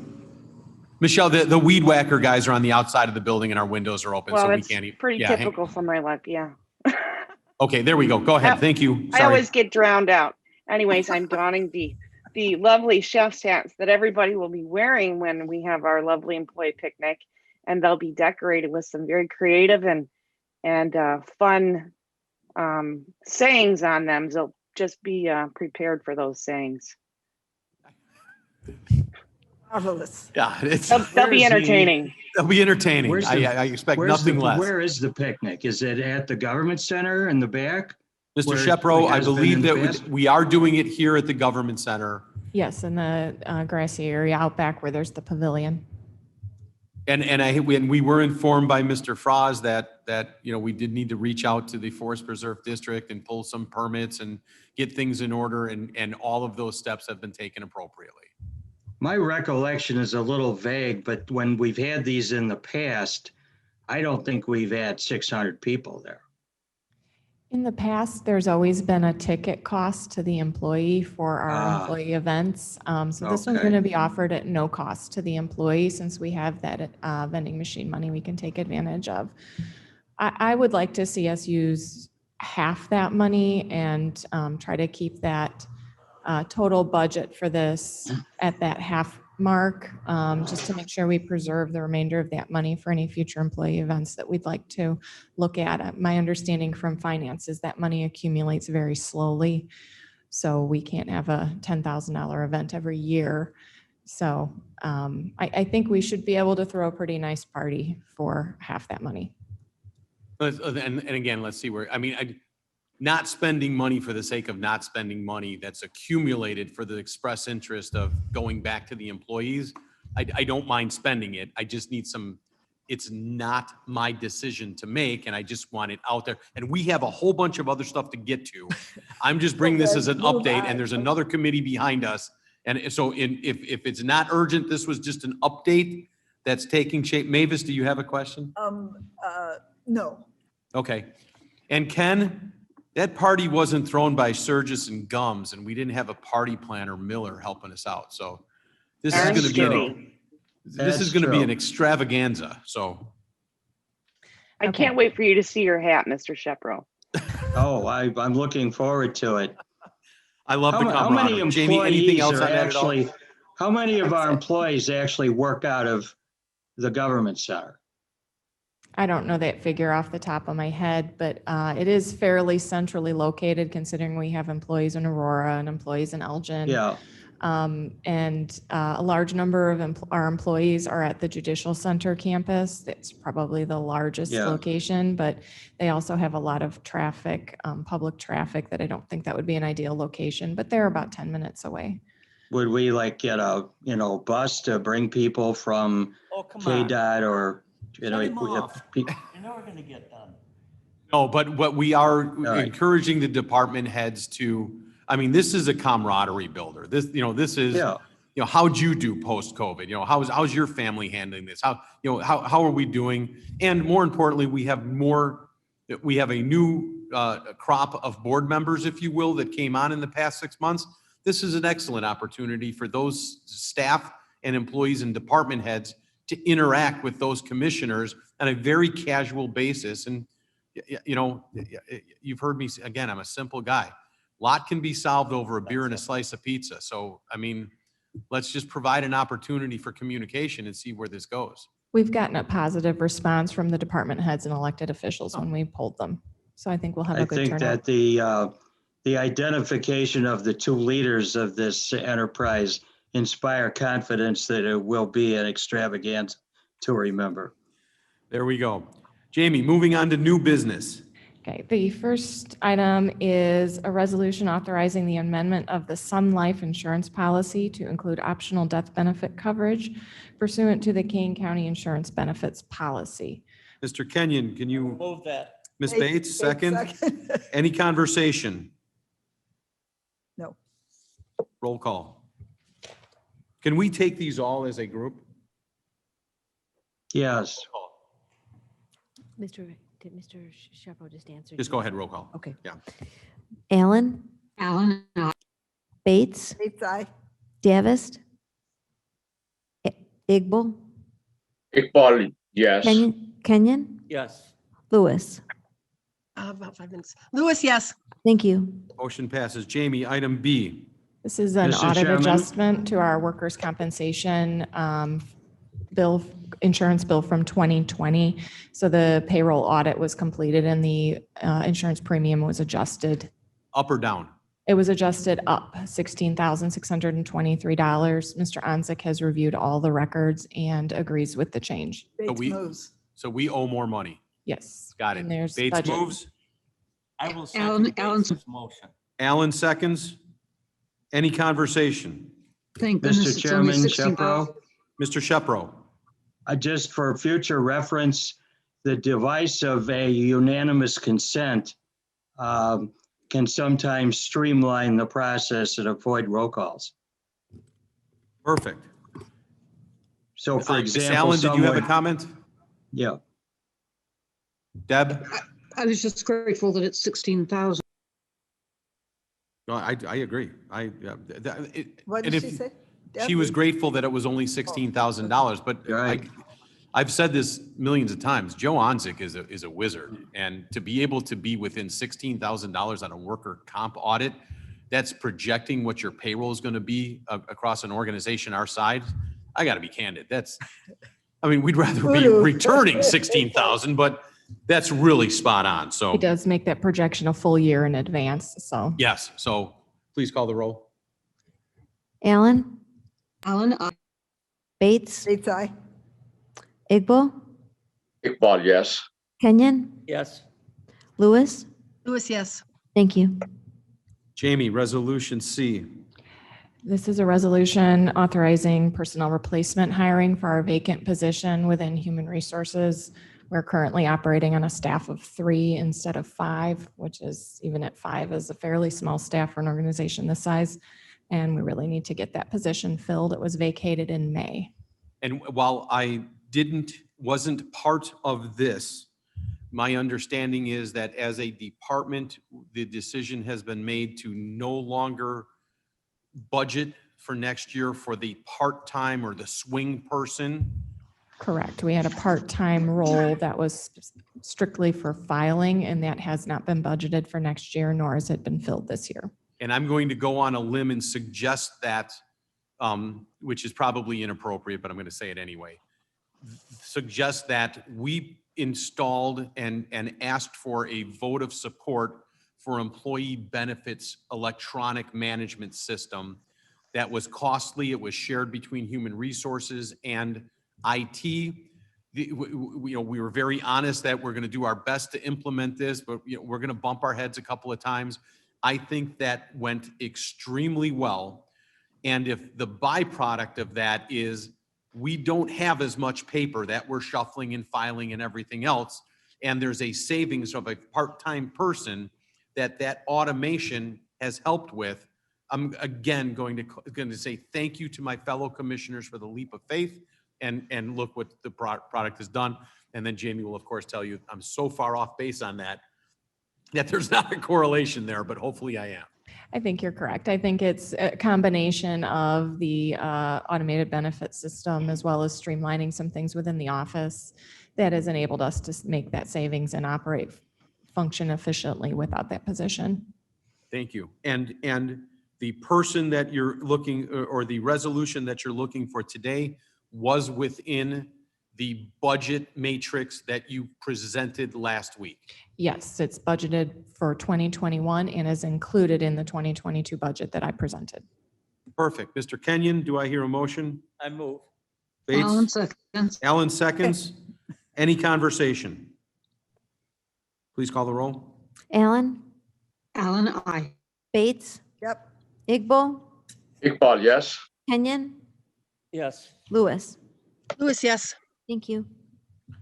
Michelle, the weed whacker guys are on the outside of the building and our windows are open, Well, so we that's can't even. pretty Yeah, typical for my life. Yeah. okay, there we go. Go ahead. Thank you. I Sorry. always get drowned out. Anyways, I'm donning the lovely chef's hats that everybody will be wearing when we have our lovely employee picnic, and they'll be decorated with some very creative and fun sayings on them. So just be prepared for those sayings. Marvelous. Yeah, They'll be entertaining. They'll be entertaining. Where's I expect nothing less. Where is the picnic? Is it at the government center in the back? Mr. Where Shepro, it I has been believe in the that past? we are doing it here at the government center. Yes, in the grassy area out back where there's the pavilion. And we were informed by Mr. Froz that we did need to reach out to the Forest Preserve District and pull some permits and get things in order, and all of those steps have been taken appropriately. My recollection is a little vague, but when we've had these in the past, I don't think we've had 600 people there. In the past, there's always been a ticket cost to the employee for our employee events. So this one's Okay. going to be offered at no cost to the employee, since we have that vending machine money we can take advantage of. I would like to see us use half that money and try to keep that total budget for this at that half mark, just to make sure we preserve the remainder of that money for any future employee events that we'd like to look at. My understanding from finance is that money accumulates very slowly. So we can't have a $10,000 event every year So I think we should be able to throw a pretty nice party for half that money. And again, let's see where, I mean, not spending money for the sake of not spending money that's accumulated for the express interest of going back to the employees. I don't mind spending it. I just need some, it's not my decision to make, and I just want it out there. And we have a whole bunch of other stuff to get to. I'm just bringing this as an update, and there's another committee behind us. And so if it's not urgent, this was just an update that's taking shape. Mavis, do you have a question? No. Okay. And Ken, that party wasn't thrown by Surgis and Gums, and we didn't have a party planner, Miller, helping us out. So this is Darn going to be straight. this is going to be an extravaganza. So I Okay. can't wait for you to see your hat, Mr. Shepro. Oh, I'm looking forward to it. I love the How many camaraderie. Jamie, anything employees else are on that at all? actually, how many of our employees actually work out of the government center? I don't know that figure off the top of my head, but it is fairly centrally located considering we have employees in Aurora and employees in Elgin. Yeah, And a large number of our employees are at the Judicial Center campus. That's probably the largest Yeah. location, but they also have a lot of traffic, public traffic that I don't think that would be an ideal location, but they're about 10 minutes away. would we like get a, bus to bring people from Oh, come on. KDOT or, Shut him we have off. people. You're never going to get done. No, but we are right. encouraging the department heads to, I mean, this is a camaraderie builder. This is, Yeah. how'd you do post-COVID? How's your family handling this? How are we doing? And more importantly, we have a new crop of board members, if you will, that came on in the past 6 months. This is an excellent opportunity for those staff and employees and department heads to interact with those commissioners on a very casual basis. And, you've heard me, again, I'm a simple guy. Lot can be solved over a beer and a slice of pizza. So, I mean, let's just provide an opportunity for communication and see where this goes. We've gotten a positive response from the department heads and elected officials when we polled them. So I think we'll have I a good think turnout. that the identification of the two leaders of this enterprise inspire confidence that it will be an extravaganza to remember. There we go. Jamie, moving on to new business. Okay, the first item is a resolution authorizing the amendment of the Sun Life insurance policy to include optional death benefit coverage pursuant to the Kane County Insurance Benefits Policy. Mr. Kenyon, can you, Move that. Ms. Bates, second? Any conversation? No. Roll call. Can we take these all as a group? Yes. Did Mr. Shepro just answer? Just go ahead, roll call. Okay. Yeah. Allen, Alan, Bates, Bates, aye. Davis, Iqbal, Iqbal, yes. Kenyon, Yes. Lewis. About 5 minutes. Lewis, yes. Thank you. Motion passes. Jamie, item B. This is an Mr. audit Chairman? adjustment to our workers' compensation insurance bill from 2020. So the payroll audit was completed and the insurance premium was adjusted. Up or down? It was adjusted up $16,623. Mr. Onsick has reviewed all the records and agrees with the change. Bates we- moves. So we owe more money. Yes. Got it. And there's Bates budget. moves. I will Alan- second Alan's- Bates's motion. Allen seconds. Any conversation? thank goodness Mr. it's only Chairman, 16,000. Shepro, Mr. Shepro. just for future reference, the device of a unanimous consent can sometimes streamline the process and avoid roll calls. Perfect. So for Ms. example, Allen, did you have a someone, comment? yeah, Deb? I was just grateful that it's 16,000. No, I agree. What and did if- she say? She was grateful that it was only $16,000, but Right. I've said this millions of times. Joe Onsick is a wizard, and to be able to be within $16,000 on a worker comp audit, that's projecting what your payroll is going to be across an organization our size. I got to be candid. We'd rather be Voodoo. returning 16,000, but that's really spot on. So He does make that projection a full year in advance, so. yes. So please call the roll. Allen, Alan, aye. Bates, Bates, aye. Igbo, Iqbal, yes. Kenyon, Yes. Lewis. Lewis, yes. Thank you. Jamie, Resolution C. This is a resolution authorizing personnel replacement hiring for our vacant position within Human Resources. We're currently operating on a staff of 3 instead of 5, which is, even at 5, is a fairly small staff for an organization this size. And we really need to get that position filled. It was vacated in May. And while I wasn't part of this, my understanding is that as a department, the decision has been made to no longer budget for next year for the part-time or the swing person. Correct. We had a part-time role that was strictly for filing, and that has not been budgeted for next year, nor has it been filled this year. And I'm going to go on a limb and suggest that, which is probably inappropriate, but I'm going to say it anyway. Suggest that we installed and asked for a vote of support for employee benefits electronic management system that was costly. It was shared between Human Resources and IT. We were very honest that we're going to do our best to implement this, but we're going to bump our heads a couple of times. I think that went extremely well. And if the byproduct of that is we don't have as much paper that we're shuffling and filing and everything else, and there's a savings of a part-time person that automation has helped with, I'm again going to say thank you to my fellow commissioners for the leap of faith, and look what the product has done. And then Jamie will of course tell you I'm so far off base on that there's not a correlation there, but hopefully I am. I think you're correct. I think it's a combination of the automated benefit system as well as streamlining some things within the office that has enabled us to make that savings and function efficiently without that position. Thank you. And the person that you're looking, or the resolution that you're looking for today was within the budget matrix that you presented last week. Yes, it's budgeted for 2021 and is included in the 2022 budget that I presented. Perfect. Mr. Kenyon, do I hear a motion? I move. Bates? Alan seconds. Alan seconds. Any conversation? Please call the roll. Allen, Alan, aye. Bates, Yep. Igbo, Iqbal, yes. Kenyon, Yes. Lewis. Lewis, yes. Thank you.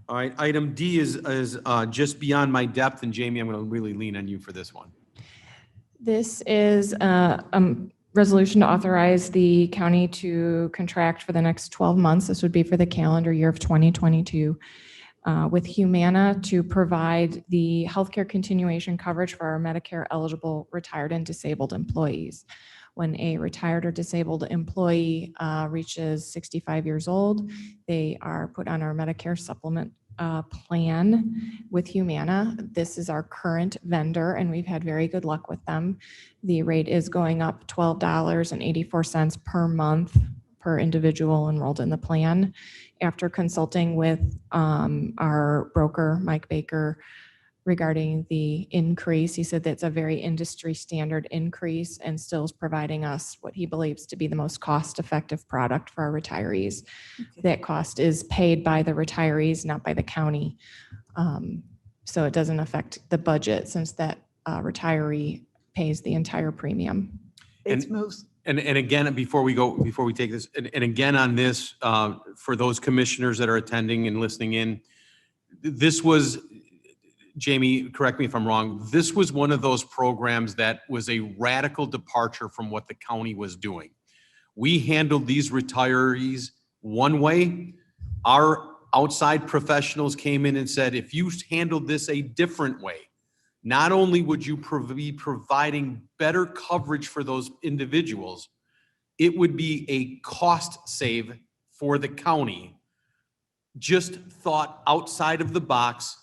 All right, item D is just beyond my depth, and Jamie, I'm going to really lean on you for this one. This is a resolution to authorize the county to contract for the next 12 months. This would be for the calendar year of 2022 with Humana to provide the healthcare continuation coverage for our Medicare eligible retired and disabled employees. When a retired or disabled employee reaches 65 years old, they are put on our Medicare supplement plan with Humana. This is our current vendor, and we've had very good luck with them. The rate is going up $12.84 per month per individual enrolled in the plan. After consulting with our broker, Mike Baker, regarding the increase, he said that's a very industry standard increase and still is providing us what he believes to be the most cost-effective product for our retirees. That cost is paid by the retirees, not by the county. So it doesn't affect the budget since that retiree pays the entire premium. Bates moves. And again, before we take this, and again on this, for those commissioners that are attending and listening in, this was, Jamie, correct me if I'm wrong, this was one of those programs that was a radical departure from what the county was doing. We handled these retirees one way. Our outside professionals came in and said, if you handled this a different way, not only would you be providing better coverage for those individuals, it would be a cost save for the county. Just thought outside of the box.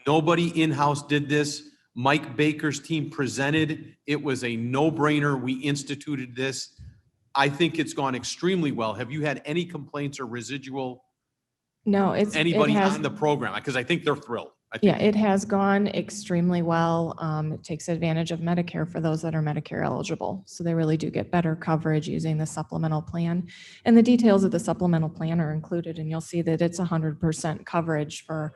Nobody in-house did this. Mike Baker's team presented. It was a no-brainer. We instituted this. I think it's gone extremely well. Have you had any complaints or residual? No, Anybody on the program? Because I think they're thrilled. I Yeah, think it has gone extremely well. It takes advantage of Medicare for those that are Medicare eligible. So they really do get better coverage using the supplemental plan. And the details of the supplemental plan are included, and you'll see that it's 100% coverage for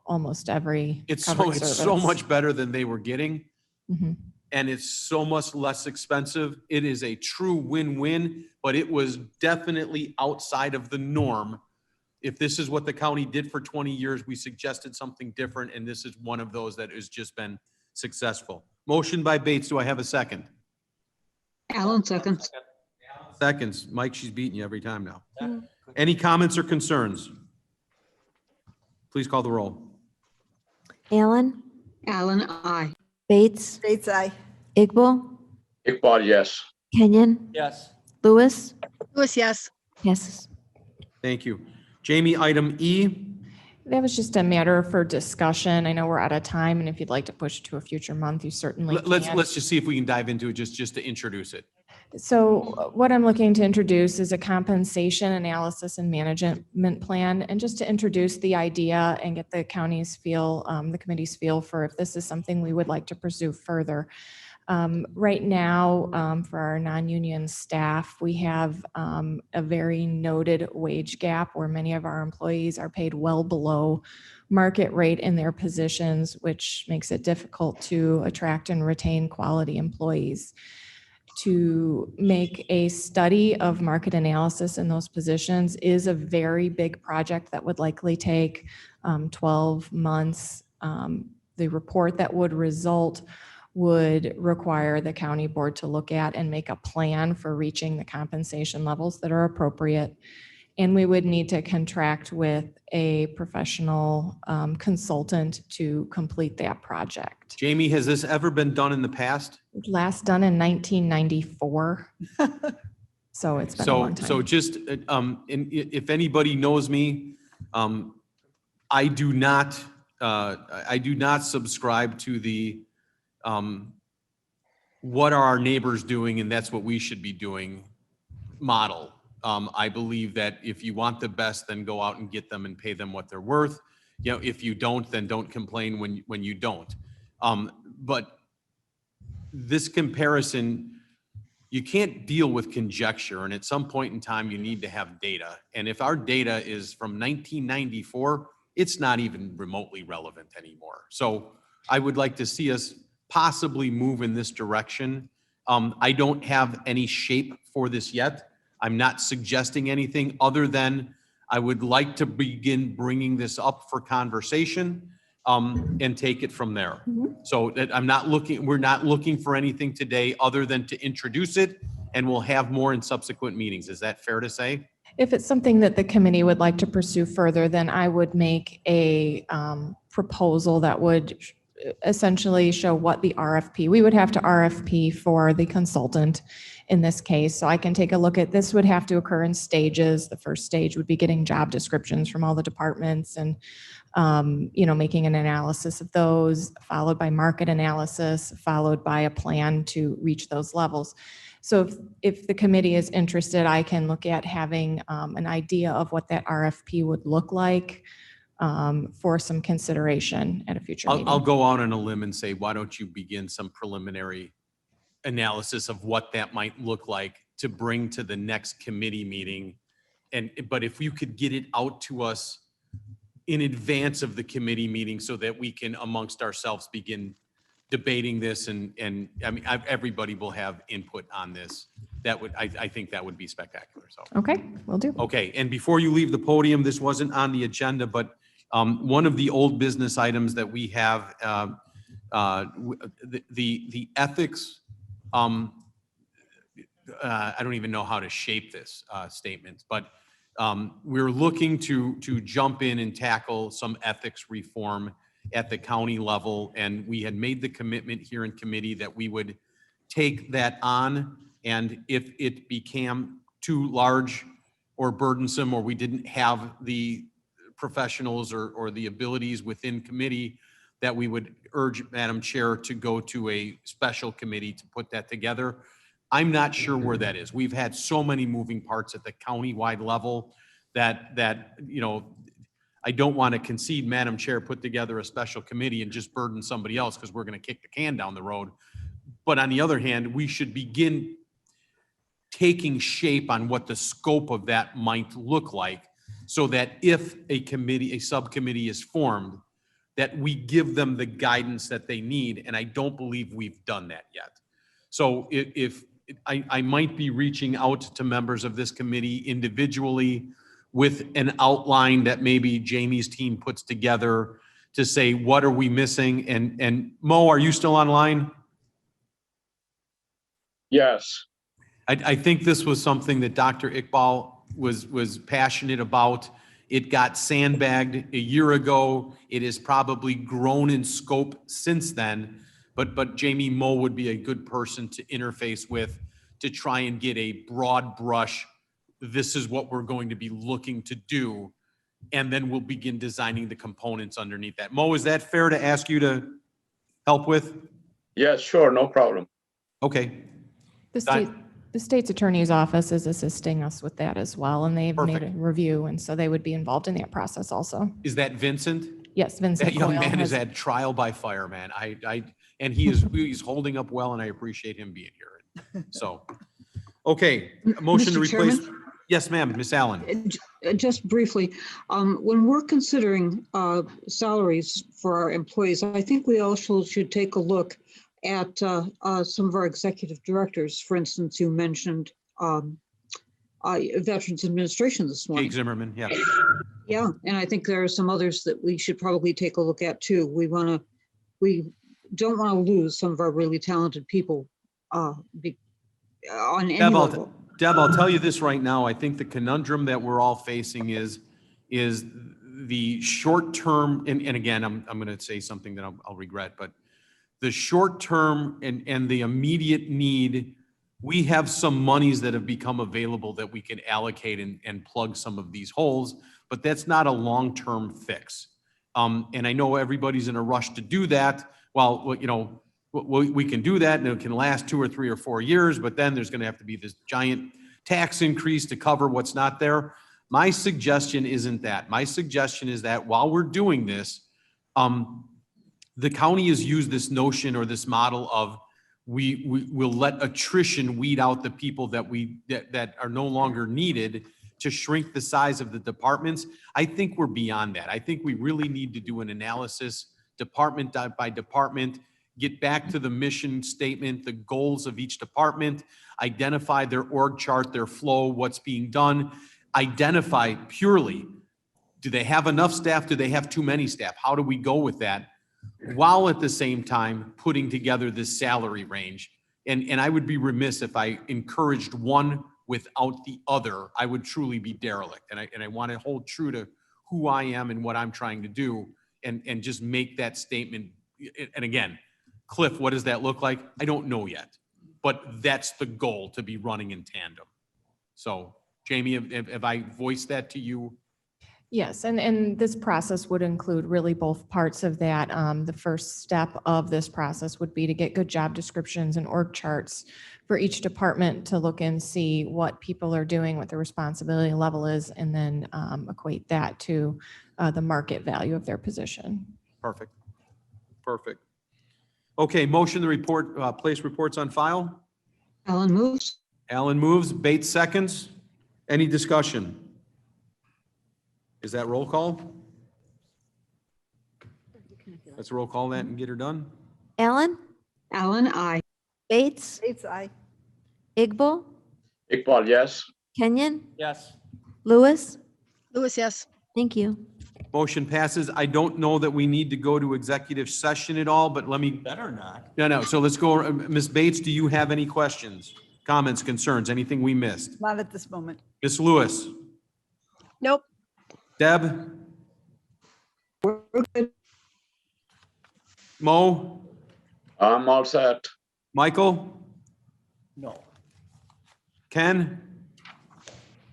almost every it's covered so service. much better than they were getting. Mhm. And it's so much less expensive. It is a true win-win, but it was definitely outside of the norm. If this is what the county did for 20 years, we suggested something different, and this is one of those that has just been successful. Motion by Bates. Do I have a second? Alan seconds. Seconds. Mike, she's beating you every time now. Any comments or concerns? Please call the roll. Allen, Alan, I. Bates, Bates, aye. Igbo, Iqbal, yes. Kenyon, Yes. Lewis, Lewis, yes. passes. Thank you. Jamie, item E. That was just a matter for discussion. I know we're out of time, and if you'd like to push it to a future month, you certainly can. Let's just see if we can dive into it just to introduce it. So what I'm looking to introduce is a compensation analysis and management plan, and just to introduce the idea and get the county's feel, the committee's feel for if this is something we would like to pursue further. Right now, for our non-union staff, we have a very noted wage gap where many of our employees are paid well below market rate in their positions, which makes it difficult to attract and retain quality employees. To make a study of market analysis in those positions is a very big project that would likely take 12 months. The report that would result would require the county board to look at and make a plan for reaching the compensation levels that are appropriate. And we would need to contract with a professional consultant to complete that project. Jamie, has this ever been done in the past? Last done in 1994. So it's been a long time. So just, if anybody knows me, I do not subscribe to the, what are our neighbors doing and that's what we should be doing model. I believe that if you want the best, then go out and get them and pay them what they're worth. You know, if you don't, then don't complain when you don't. But this comparison, you can't deal with conjecture, and at some point in time, you need to have data. And if our data is from 1994, it's not even remotely relevant anymore. So I would like to see us possibly move in this direction. I don't have any shape for this yet. I'm not suggesting anything other than I would like to begin bringing this up for conversation and take it from there. So that we're not looking for anything today other than to introduce it, and we'll have more in subsequent meetings. Is that fair to say? If it's something that the committee would like to pursue further, then I would make a proposal that would essentially show what the RFP, we would have to RFP for the consultant in this case. So I can take a look at, this would have to occur in stages. The first stage would be getting job descriptions from all the departments and, making an analysis of those, followed by market analysis, followed by a plan to reach those levels. So if the committee is interested, I can look at having an idea of what that RFP would look like for some consideration at a future meeting. I'll go out on a limb and say, why don't you begin some preliminary analysis of what that might look like to bring to the next committee meeting. But if you could get it out to us in advance of the committee meeting so that we can amongst ourselves begin debating this and I mean, everybody will have input on this. That would, I think that would be spectacular. So. Okay, will do. Okay, and before you leave the podium, this wasn't on the agenda, but one of the old business items that we have, the ethics, I don't even know how to shape this statement, but we're looking to jump in and tackle some ethics reform at the county level. And we had made the commitment here in committee that we would take that on. And if it became too large or burdensome, or we didn't have the professionals or the abilities within committee, that we would urge Madam Chair to go to a special committee to put that together. I'm not sure where that is. We've had so many moving parts at the county-wide level that I don't want to concede, Madam Chair, put together a special committee and just burden somebody else because we're going to kick the can down the road. But on the other hand, we should begin taking shape on what the scope of that might look like, so that if a subcommittee is formed, that we give them the guidance that they need. And I don't believe we've done that yet. So if I might be reaching out to members of this committee individually with an outline that maybe Jamie's team puts together to say, what are we missing? And Mo, are you still online? Yes. I think this was something that Dr. Iqbal was passionate about. It got sandbagged a year ago. It has probably grown in scope since then. But Jamie, Mo would be a good person to interface with to try and get a broad brush. This is what we're going to be looking to do. And then we'll begin designing the components underneath that. Mo, is that fair to ask you to help with? Yes, sure, no problem. Okay. The state's attorney's office is assisting us with that as well, and they've made a Perfect. review, and so they would be involved in that process also. Is that Vincent? Yes, Vincent That young Coyle man has has- had trial by fire, man. And he's holding up well, and I appreciate him being here. So, okay, motion to Mr. replace. Chairman? Yes, ma'am, Miss Allen. Just briefly, when we're considering salaries for our employees, I think we also should take a look at some of our executive directors. For instance, you mentioned Veterans Administration this morning. Jake Zimmerman, yeah. Yeah, and I think there are some others that we should probably take a look at too. We don't want to lose some of our really talented people on any level. Deb, I'll tell you this right now. I think the conundrum that we're all facing is the short term, and again, I'm going to say something that I'll regret, but the short term and the immediate need, we have some monies that have become available that we can allocate and plug some of these holes, but that's not a long-term fix. And I know everybody's in a rush to do that. Well, you know, we can do that and it can last 2 or 3 or 4 years, but then there's going to have to be this giant tax increase to cover what's not there. My suggestion isn't that. My suggestion is that while we're doing this, the county has used this notion or this model of we will let attrition weed out the people that are no longer needed to shrink the size of the departments. I think we're beyond that. I think we really need to do an analysis department by department, get back to the mission statement, the goals of each department, identify their org chart, their flow, what's being done, identify purely, do they have enough staff? Do they have too many staff? How do we go with that? While at the same time putting together this salary range. And I would be remiss if I encouraged one without the other. I would truly be derelict. And I want to hold true to who I am and what I'm trying to do and just make that statement. And again, Cliff, what does that look like? I don't know yet, but that's the goal, to be running in tandem. So Jamie, have I voiced that to you? Yes, and this process would include really both parts of that. The first step of this process would be to get good job descriptions and org charts for each department to look and see what people are doing, what their responsibility level is, and then equate that to the market value of their position. Perfect. Perfect. Okay, motion to report, place reports on file. Alan moves. Alan moves, Bates seconds. Any discussion? Is that roll call? Let's roll call that and get her done. Allen, Alan, aye. Bates, Bates, aye. Iqbal, Iqbal, yes. Kenyon, Yes. Lewis. Lewis, yes. Thank you. Motion passes. I don't know that we need to go to executive session at all, but let me, Better not. no. So let's go. Ms. Bates, do you have any questions, comments, concerns, anything we missed? Not at this moment. Ms. Lewis? Nope. Deb? We're good. Mo? I'm all set. Michael? No. Ken?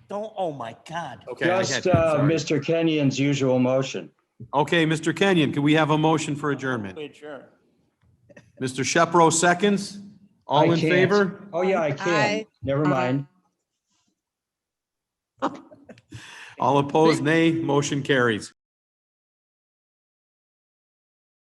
Don't, oh my God. Okay. I Just had- sorry. Mr. Kenyon's usual motion. Okay, Mr. Kenyon, can we have a motion for adjournment? Adjourn. Mr. Shepro seconds. All I in can't. favor? Oh, yeah, I can. Aye. Never mind. All opposed, nay. Motion carries.